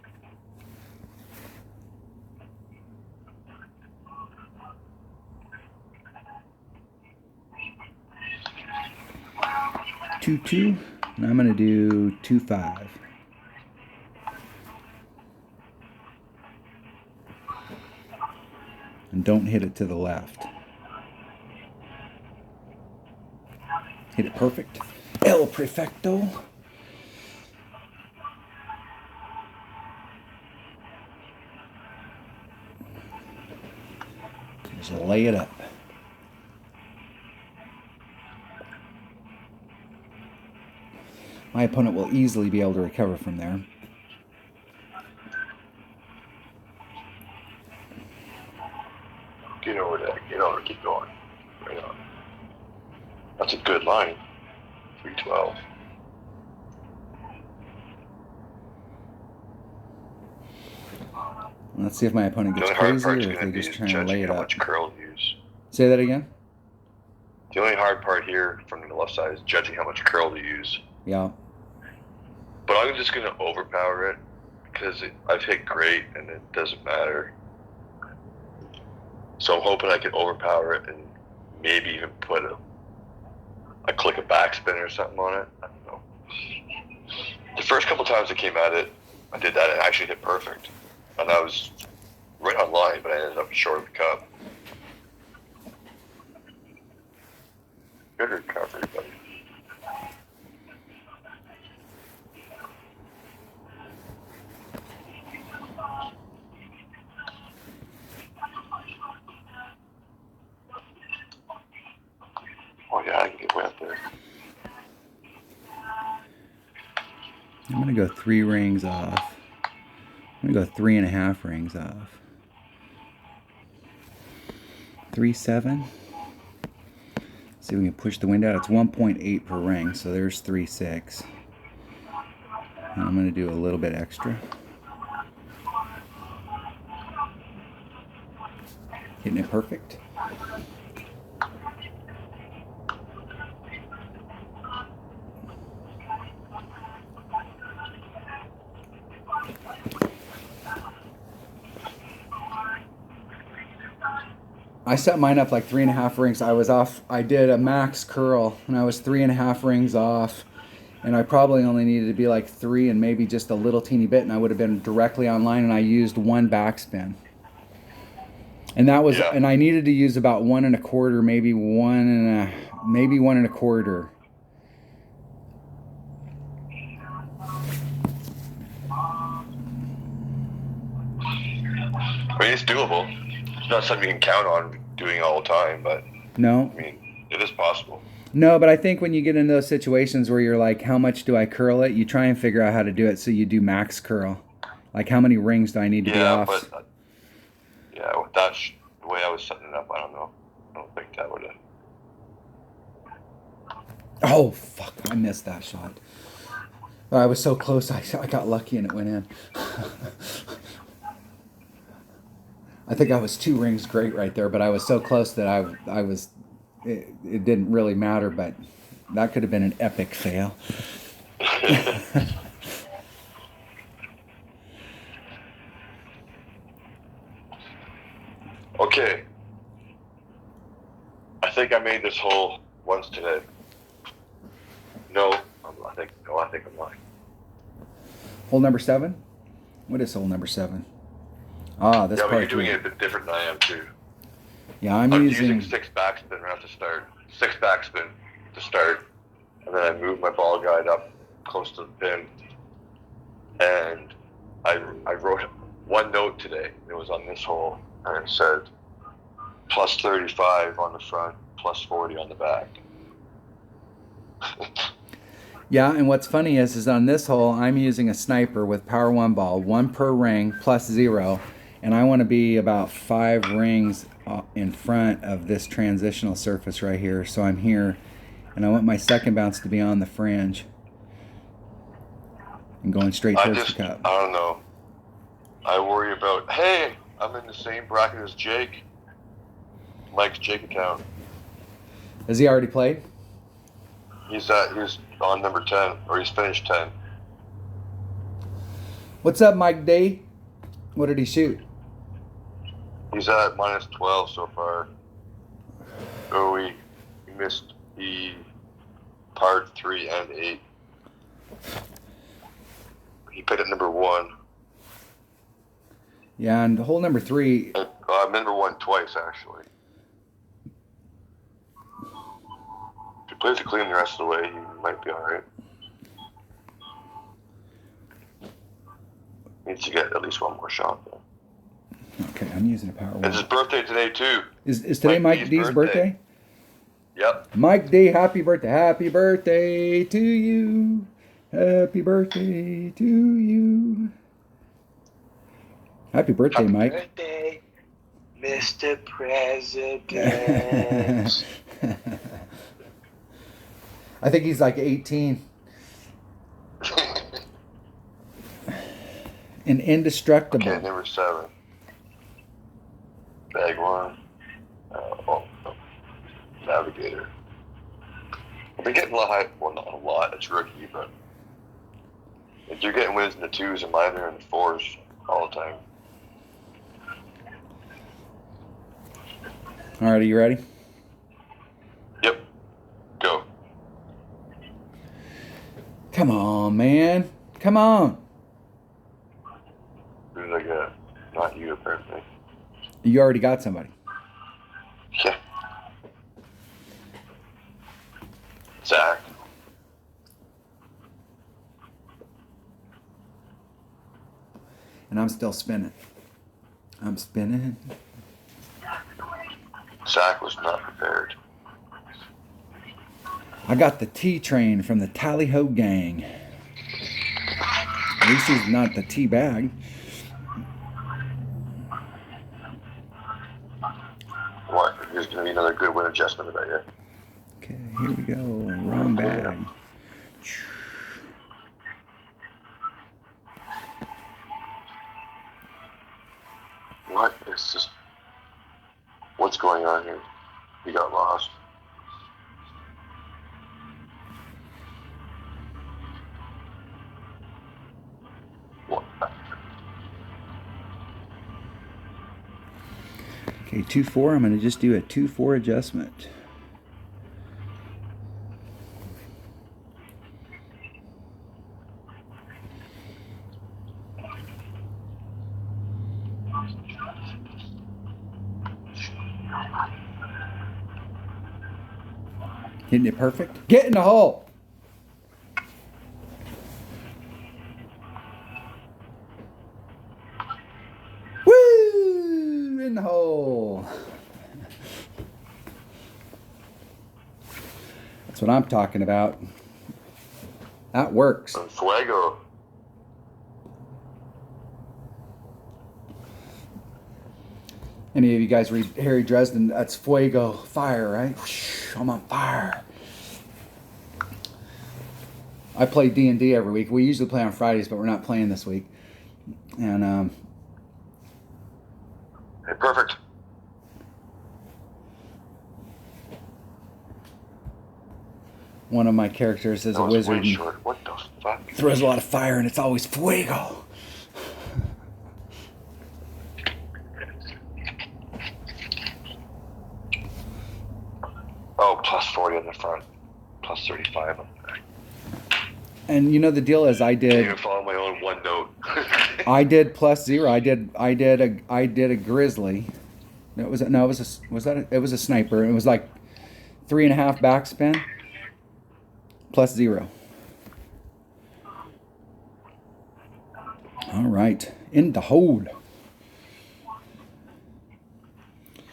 Two, 2, and I'm going to do 2, 5. And don't hit it to the left. Hit it perfect. El Prefecto. Just lay it up. My opponent will easily be able to recover from there. Get over there. Get over. Keep going. Right on. That's a good line. 312. Let's see if my opponent The gets only hard crazy part's or if going they to be just try and lay judging it how up. much curl to use. Say that again? The only hard part here from the left side is judging how much curl to use. Yeah. But I'm just going to overpower it because I've hit great and it doesn't matter. So I'm hoping I can overpower it and maybe even put a click of backspin or something on it. I don't know. The first couple times I came at it, I did that and it actually hit perfect. And I was right on line, but I ended up short of the cup. Good recovery, buddy. Oh yeah, I can get way up there. I'm going to go 3 rings off. I'm going to go 3.5 rings off. 3.7. See if we can push the wind out. It's 1.8 per ring, so there's 3.6. And I'm going to do a little bit extra. Hitting it perfect. I set mine up like 3.5 rings. I was off. I did a max curl, and I was 3.5 rings off. And I probably only needed to be like 3 and maybe just a little teeny bit, and I would have been directly online. And I used 1 backspin, and that was. Yeah. And I needed to use about 1.25, maybe 1.25. I mean, it's doable. It's not something you can count on doing all the time, but No. I mean, it is possible. No, but I think when you get into those situations where you're like, how much do I curl it? You try and figure out how to do it, so you do max curl. Like, how many rings do I need to be off? But with that the way I was setting it up, I don't know. I don't think that would have. Oh, fuck. I missed that shot. I was so close. I got lucky and it went in. I think I was 2 rings great right there, but I was so close that I was... It didn't really matter, but that could have been an epic fail. Okay. I think I made this hole once today. I think I'm lying. Hole number 7? What is hole number 7? Ah, this Yeah, part but you're doing 3. it a bit different than I am too. Yeah, I'm using 6 backspin right to start. 6 backspin to start, and then I move my ball guide up close to the pin, and I wrote 1 note today. It was on this hole, and it said plus 35 on the front, plus 40 on the back. Yeah, and what's funny is on this hole, I'm using a sniper with power 1 ball, 1 per ring, plus 0, and I want to be about 5 rings in front of this transitional surface right here. So I'm here, and I want my second bounce to be on the fringe and going straight towards the cup. I don't know. I worry about, hey, I'm in the same bracket as Jake. Mike's Jake account. Has he already played? He's on number 10, or he's finished 10. What's up, Mike D? What did he shoot? He's at minus 12 so far. Oh, he missed the part 3 and 8. He put it number 1. Yeah, and hole number 3. Number 1 twice, actually. If he Plays it clean the rest of the way, he might be alright. Needs to get at least one more shot, though. Okay, I'm using a power It's his birthday today, too. Is today Mike D's birthday? Yep. Mike D, happy birthday. Happy birthday to you. Happy birthday to you. Happy birthday, Happy Mike. birthday, Mr. President. I think he's like 18. And indestructible. Okay, number 7. Bag 1. Navigator. I've been getting a lot high. Well, not a lot. It's rookie, but if you're getting wins in the 2s and mine are in the 4s all the time. All right, are you ready? Yep. Go. Come on, man. Come on. Who did I get? Not you, apparently. You already got somebody. Yeah. Zach. And I'm still spinning. I'm spinning. Zach was not prepared. I got the T train from the Tally-Ho gang. At least he's not the T bag. What? There's going to be another good win adjustment about you. Okay, here we go. Wrong bag. What is this? What's going on here? You got lost. What? Okay, 2-4. I'm going to just do a 2-4 adjustment. Hitting it perfect. Get in the hole. Woo! In the hole. That's what I'm talking about. That works. Fuego. Any of you guys read Harry Dresden? That's fuego, fire, right? I'm on fire. I play D&D every week. We usually play on Fridays, but we're not playing this week. And Hey, perfect. one of my characters is That a was wizard way and short. What the fuck? throws a lot of fire, and it's always fuego. Oh, plus 40 on the front. Plus 35 on the back. And you know the deal is, I Can't did even follow my own one note. I did +0. I did a grizzly. It was a sniper. It was like 3.5 backspin +0. All right, in the hole.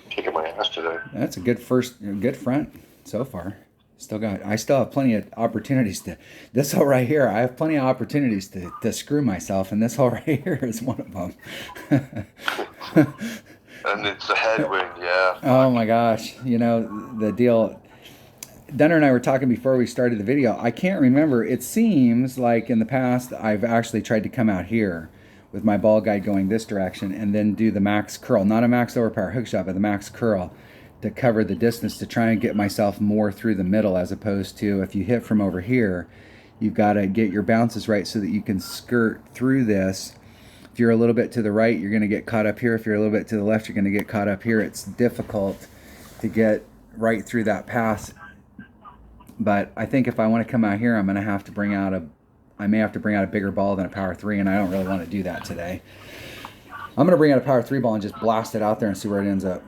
Kicking my ass today. That's a good front so far. I still have plenty of opportunities this hole right here. I have plenty of opportunities to screw myself, and this hole right here is one of them. And it's a headwind, yeah. Oh my gosh. You know, the deal, Dunner and I were talking before we started the video. I can't remember. It seems like in the past I've actually tried to come out here with my ball guide going this direction and then do the max curl. Not a max overpower hook shot, but the max curl to cover the distance to try and get myself more through the middle, as opposed to if you hit from over here, you've got to get your bounces right so that you can skirt through this. If you're a little bit to the right, you're going to get caught up here. If you're a little bit to the left, you're going to get caught up here. It's difficult to get right through that pass. But I think if I want to come out here, I may have to bring out a bigger ball than a power 3, and I don't really want to do that today. I'm going to bring out a power 3 ball and just blast it out there and see where it ends up.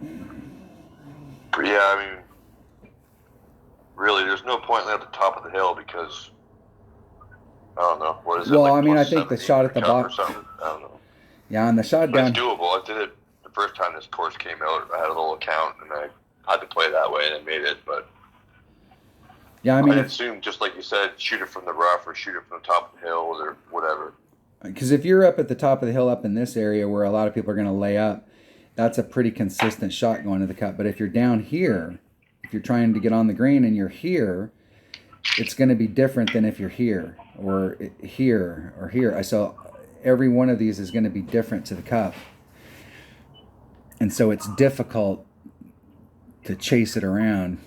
Yeah, I mean, really, there's no point at the top of the hill because I don't know what is it. Well, Like I mean, I plus think the 70 shot at the cut or bottom. something. I don't know. Yeah, and the shot But down. it's doable. I did it the first time this course came out. I had a little account and I had to play that way and I made it. But Yeah, I mean, assume just like you said, shoot it from the rough or shoot it from the top of the hill or whatever. because if you're up at the top of the hill up in this area where a lot of people are going to lay up, that's a pretty consistent shot going to the cup. But if you're down here, if you're trying to get on the green and you're here, it's going to be different than if you're here or here or here. So every one of these is going to be different to the cup. And so it's difficult to chase it around.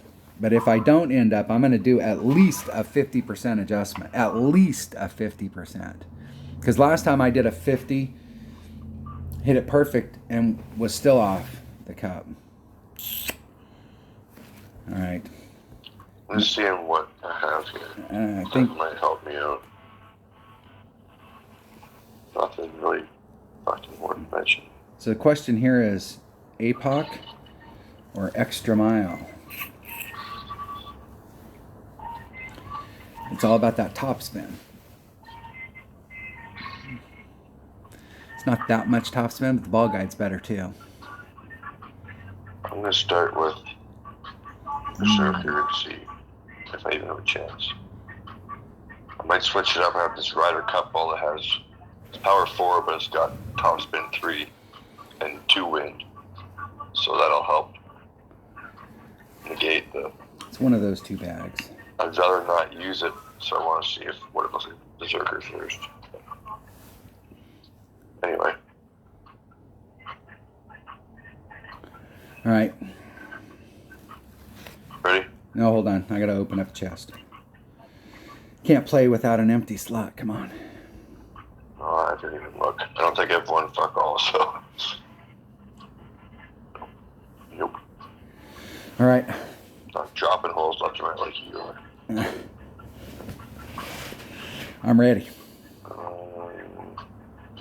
But if I don't end up, I'm going to do at least a 50% adjustment. At least a 50%. Because last time I did a 50, hit it perfect, and was still off the cup. All right. I'm just seeing what I have here. I think that might help me out. Nothing really fucking worth mentioning. so. The question here is APOC or extra mile. It's all about that top spin. It's not that much top spin, but the ball guide's better too. I'm going to start with the Berserker and see if I even have a chance. I might switch it up. I have this Ryder Cup ball that has it's power 4, but it's got top spin 3 and 2 wind. So that'll help negate the... It's one of those two bags. I'd rather not use it, so I want to see what it looks like Berserker first. Anyway. All right. Ready? No, hold on. I got to open up the chest. Can't play without an empty slot. Come on. Oh, I didn't even look. I don't think I've won fuck all, so... Nope. All right. Not dropping holes left and right like you are. I'm ready.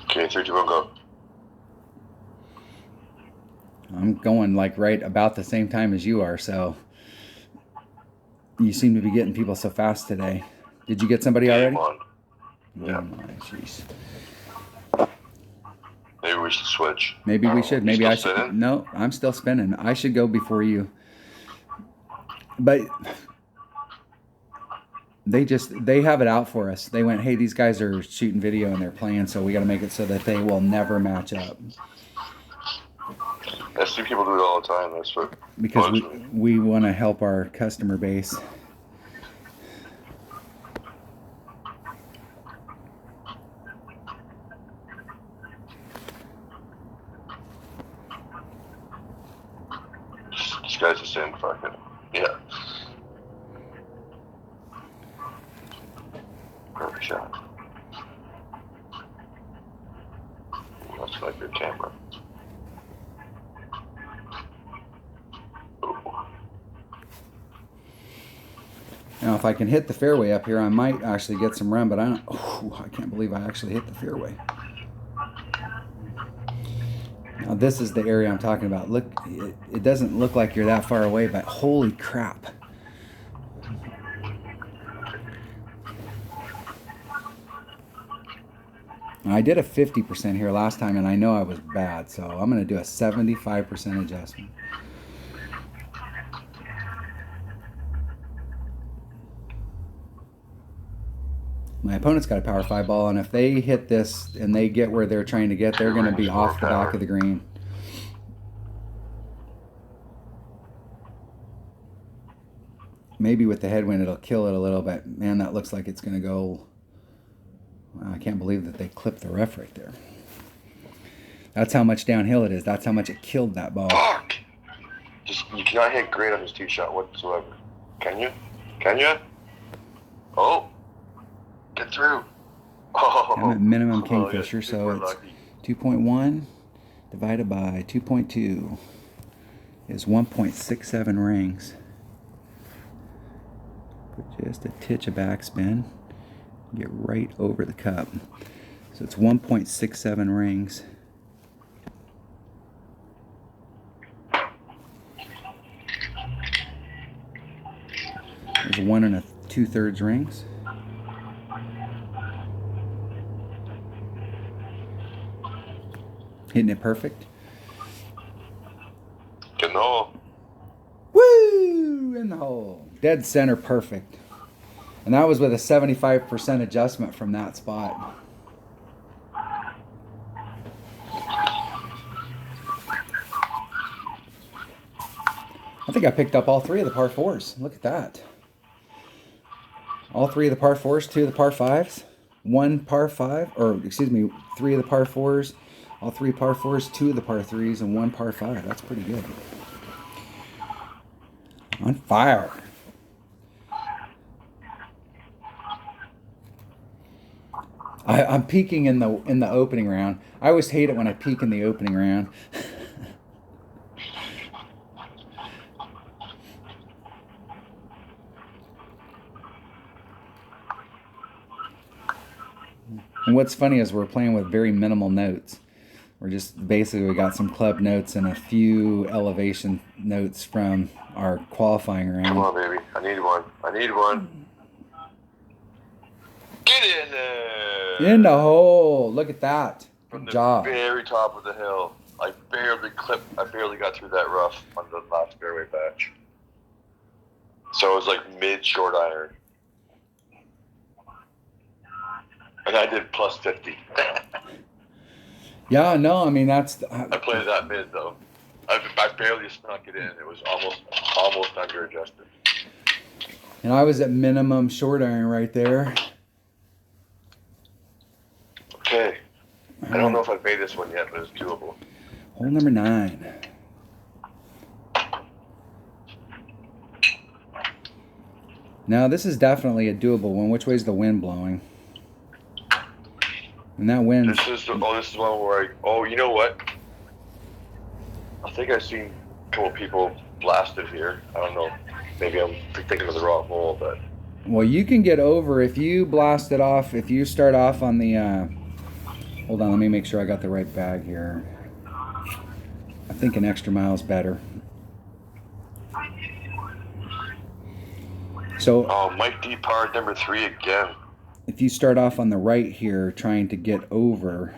Okay, 3, 2, 1, go. I'm going like right about the same time as you are, so you seem to be getting people so fast today. Did you get somebody already? Yeah. Jeez. Maybe we should switch. Maybe we should. Maybe I should. Spinning? No, I'm still spinning. I should go before you. But they have it out for us. They went, hey, these guys are shooting video and they're playing, so we got to make it so that they will never match up. I see people do it all the time. That's what Because we want to help our customer base. This guy's the same fucking... Yeah. Perfect shot. That's like your camera. Ooh. Now, if I can hit the fairway up here, I might actually get some run, but I can't believe I actually hit the fairway. Now, this is the area I'm talking about. Look, it doesn't look like you're that far away, but holy crap. Now, I did a 50% here last time, and I know I was bad, so I'm going to do a 75% adjustment. My opponent's got a power 5 ball, and if they hit this and they get where they're trying to get, they're going to be off the back of the green. Maybe with the headwind it'll kill it a little bit. Man, that looks like it's going to go... Wow, I can't believe that they clipped the ref right there. That's how much downhill it is. That's how much it killed that ball. Fuck! You cannot hit great on this tee shot whatsoever. Can you? Can you? Oh! Get through. Oh, I'm at minimum Kingfisher, so it's 2.1 divided by 2.2 is 1.67 rings. Put just a titch of backspin. Get right over the cup. So it's 1.67 rings. 1 2/3 rings. Hitting it perfect. Genau. Woo! In the hole. Dead center perfect. And that was with a 75% adjustment from that spot. I think I picked up all 3 of the par 4s. Look at that. All 3 of the par 4s, 2 of the par 5s, 1 par 5, or excuse me, 3 of the par 4s, all 3 par 4s, 2 of the par 3s, and 1 par 5. That's pretty good. On fire. I'm peaking in the opening round. I always hate it when I peak in the opening round. And what's funny is we're playing with very minimal notes. We're just basically, we got some club notes and a few elevation notes from our qualifying round. Come on, baby. I need one. I need one. Get in there. In the hole. Look at that. From Good the job. very top of the hill. I barely got through that rough on the last fairway patch. So it was like mid short iron. And I did plus 50. Yeah, no, I mean, that's... I played that mid, though. I barely snuck it in. It was almost under adjusted. And I was at minimum short iron right there. Okay. I don't know if I've made this one yet, but it's doable. Hole number 9. Now, this is definitely a doable one. Which way's the wind blowing? And that wind... This is one where you know what? I think I've seen a couple people blasted here. I don't know. Maybe I'm thinking of the wrong hole, but... Well, you can get over if you blast it off. If you start off on the... hold on, let me make sure I got the right bag here. I think an extra mile is better. So... Oh, Mike D par number 3 again. If you start off on the right here, trying to get over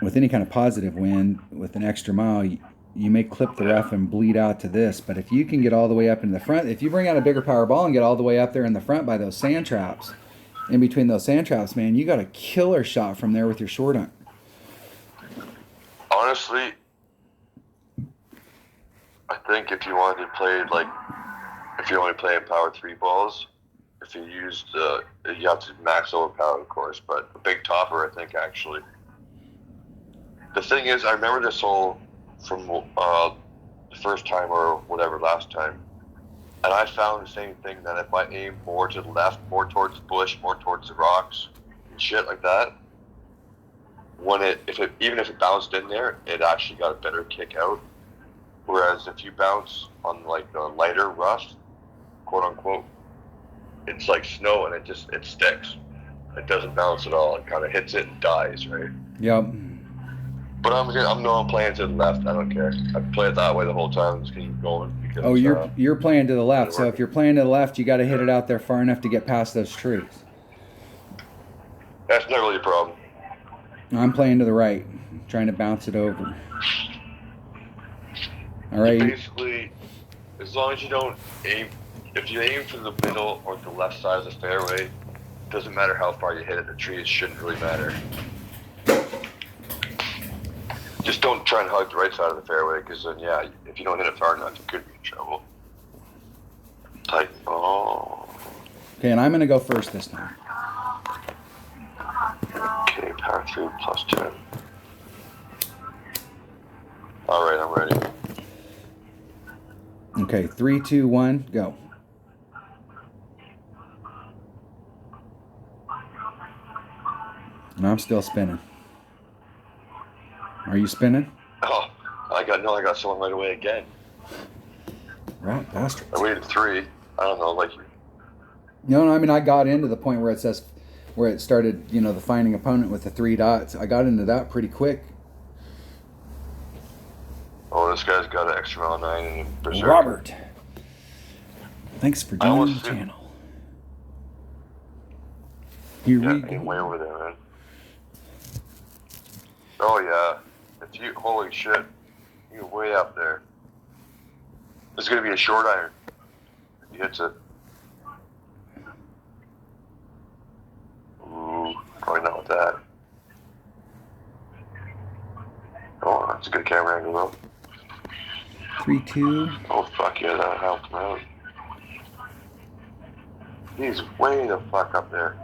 with any kind of positive wind with an extra mile, you may clip the rough and bleed out to this. But if you can get all the way up in the front, if you bring out a bigger power ball and get all the way up there in the front by those sand traps, in between those sand traps, man, you got a killer shot from there with your short iron. Honestly, I think if you wanted to play if you're only playing power 3 balls, if you used you have to max overpower, of course, but a big topper, I think, actually. The thing is, I remember this hole from the first time or whatever, last time, and I found the same thing, that if I aim more to the left, more towards the bush, more towards the rocks, and shit like that, even if it bounced in there, it actually got a better kick out. Whereas if you bounce on like the lighter rough, quote unquote, it's like snow and it sticks. It doesn't bounce at all. It kind of hits it and dies, right? Yep. But I'm playing to the left. I don't care. I play it that way the whole time. Just keep going. Because, Oh, you're playing to the left. So if you're playing to the left, you got to hit it out there far enough to get past those trees. That's not really a problem. I'm playing to the right, trying to bounce it over. All right. Basically, as long as you don't aim, if you aim for the middle or the left side of the fairway, it doesn't matter how far you hit it. The trees shouldn't really matter. Just don't try and hug the right side of the fairway, because then, yeah, if you don't hit it far enough, you could be in trouble. Like, oh. Okay, and I'm going to go first this time. Okay, power 3 plus 10. All right, I'm ready. Okay, 3, 2, 1, go. And I'm still spinning. Are you spinning? Oh, I got someone right away again. Right, bastard. I waited 3. I don't know, like. No, I mean, I got into the point where it says, where it started, the finding opponent with the 3 dots. I got into that pretty quick. Oh, this guy's got an extra mile 9 in berserk. Robert. Thanks for I joining almost the feel- channel. Here we getting way go. over there, man. Oh yeah, if you holy shit, you're way up there. It's gonna be a short iron. If he hits it. Ooh, probably not with that. Oh, that's a good camera angle though. 3-2. Oh fuck yeah, that helped him out. He's way the fuck up there.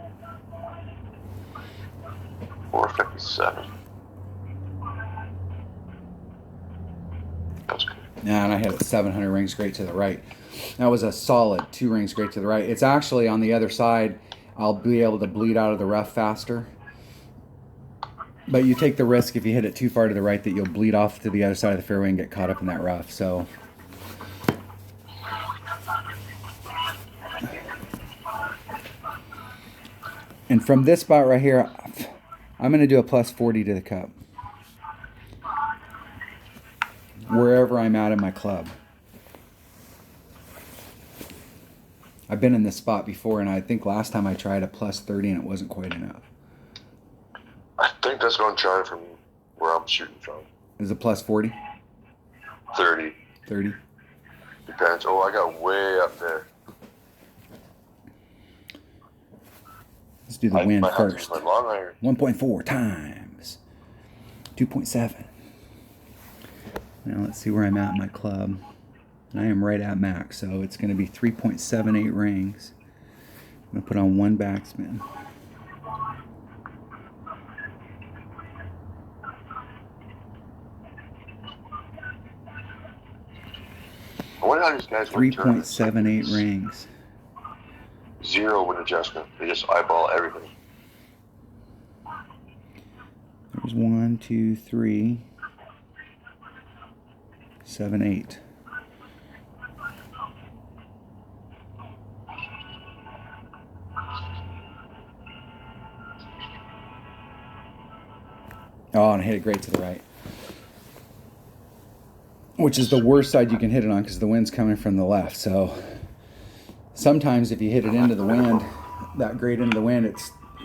457. That's good. Yeah, and I hit it 700 rings straight to the right. That was a solid 2 rings straight to the right. It's actually on the other side. I'll be able to bleed out of the rough faster. But you take the risk if you hit it too far to the right that you'll bleed off to the other side of the fairway and get caught up in that rough. So, and from this spot right here, I'm going to do a plus 40 to the cup. Wherever I'm at in my club. I've been in this spot before, and I think last time I tried a plus 30 and it wasn't quite enough. I think that's going to try from where I'm shooting from. Is it plus 40? 30. 30? Depends. Oh, I got way up there. Let's do the wind might have to first. use my long iron. 1.4 times 2.7. Now let's see where I'm at in my club. And I am right at max, so it's going to be 3.78 rings. I'm going to put on 1 backspin. I wonder how these guys win tournaments. 3.78 rings. 0 win adjustment. They just eyeball everything. There's 1, 2, 3, 7, 8. Oh, and I hit it great to the right. Which is the worst side you can hit it on because the wind's coming from the left. So sometimes if you hit it into the wind, that great into the wind,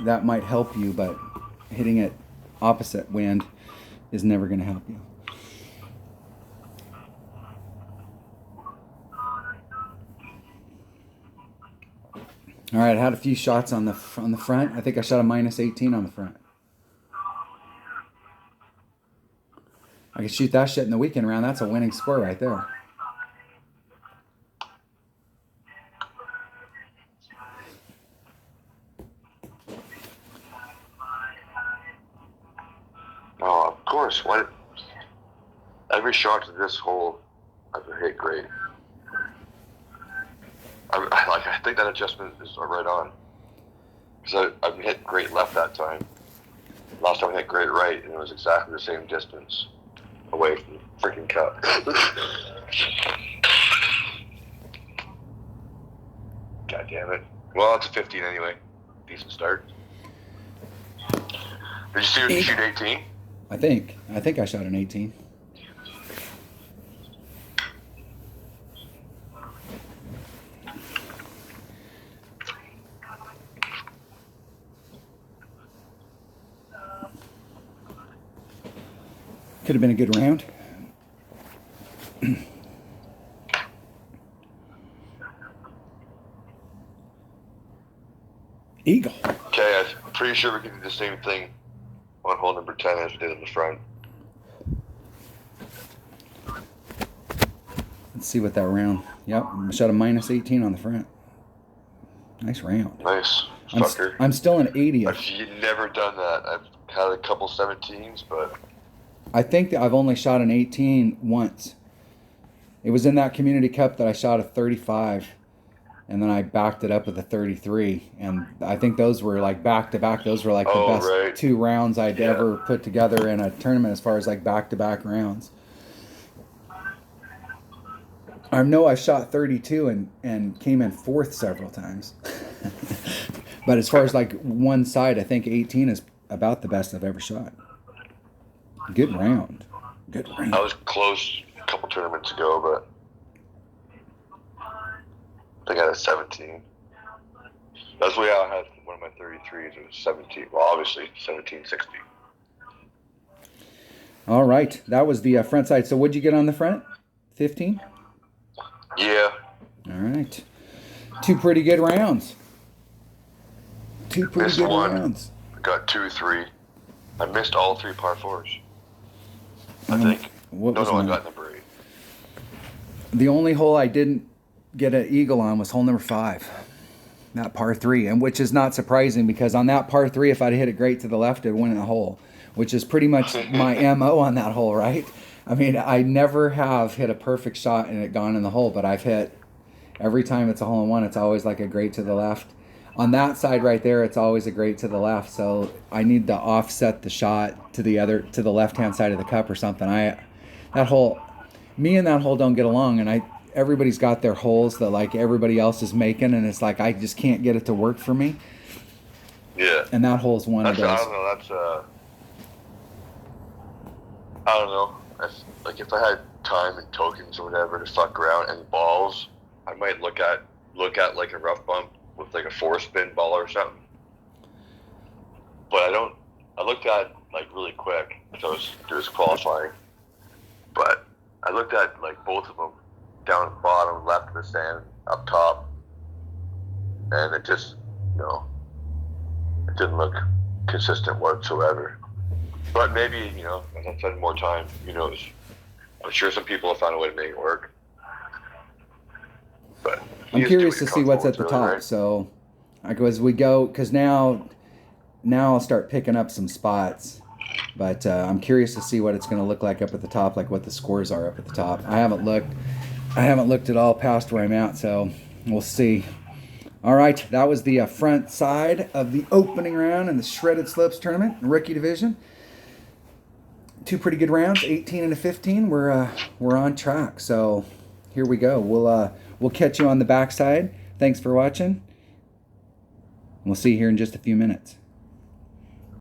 that might help you, but hitting it opposite wind is never going to help you. All right, I had a few shots on the front. I think I shot a minus 18 on the front. I could shoot that shit in the weekend round. That's a winning score right there. Oh, of course. What? Every shot to this hole, I've hit great. I think that adjustment is right on. Because I've hit great left that time. Last time I hit great right, and it was exactly the same distance away from the freaking cup. God damn it. Well, it's a 15 anyway. Decent start. Did you shoot 18? I think I shot an 18. Could have been a good round. Eagle. Okay, I'm pretty sure we can do the same thing on hole number 10 as we did in the front. Let's see what that round. Yep, I shot a minus 18 on the front. Nice round. Nice. Sucker. I'm still an 80th. I've never done that. I've had a couple 17s, but I think that I've only shot an 18 once. It was in that community cup that I shot a 35, and then I backed it up with a 33. And I think those were like back to back. Those were like the best 2 rounds I'd ever put together in a tournament as far as like back to back rounds. I know I shot 32 and came in 4th several times. But as far as like one side, I think 18 is about the best I've ever shot. Good round. Good round. I was close a couple tournaments ago, but think I had a 17. That's the way I had one of my 33s. It was 17. Well, obviously 1760. All right, that was the front side. So what'd you get on the front? 15? Yeah. All right. 2 pretty good rounds. 2 pretty Missed good one. rounds. Got 2, 3. I missed all 3 par 4s. I think. What was I mine? got number 8. The only hole I didn't get an eagle on was hole number 5. That par 3, and which is not surprising because on that par 3, if I'd hit it great to the left, it'd win the hole, which is pretty much my MO on that hole, right? I mean, I never have hit a perfect shot and it gone in the hole, but I've hit, every time it's a hole in one, it's always like a great to the left. On that side right there, it's always a great to the left, so I need to offset the shot to the left-hand side of the cup or something. Me and that hole don't get along, and everybody's got their holes that like everybody else is making, and it's like I just can't get it to work for me. Yeah. And that hole's one of those. I don't know. I don't know. Like if I had time and tokens or whatever to fuck around and balls, I might look at like a rough bump with like a 4-spin ball or something. But I don't. I looked at like really quick because I was qualifying. But I looked at like both of them down at the bottom, left of the sand, up top, and it just, it didn't look consistent whatsoever. But maybe, as I spend more time, who knows? I'm sure some people have found a way to make it work. But I'm curious to see what's at the top. Right? So, as we go, because now I'll start picking up some spots. But I'm curious to see what it's going to look like up at the top, like what the scores are up at the top. I haven't looked at all past where I'm at, so we'll see. All right, that was the front side of the opening round in the Shredded Slopes tournament, rookie division. 2 pretty good rounds, 18 and a 15. We're on track. So here we go. We'll catch you on the backside. Thanks for watching. We'll see you here in just a few minutes.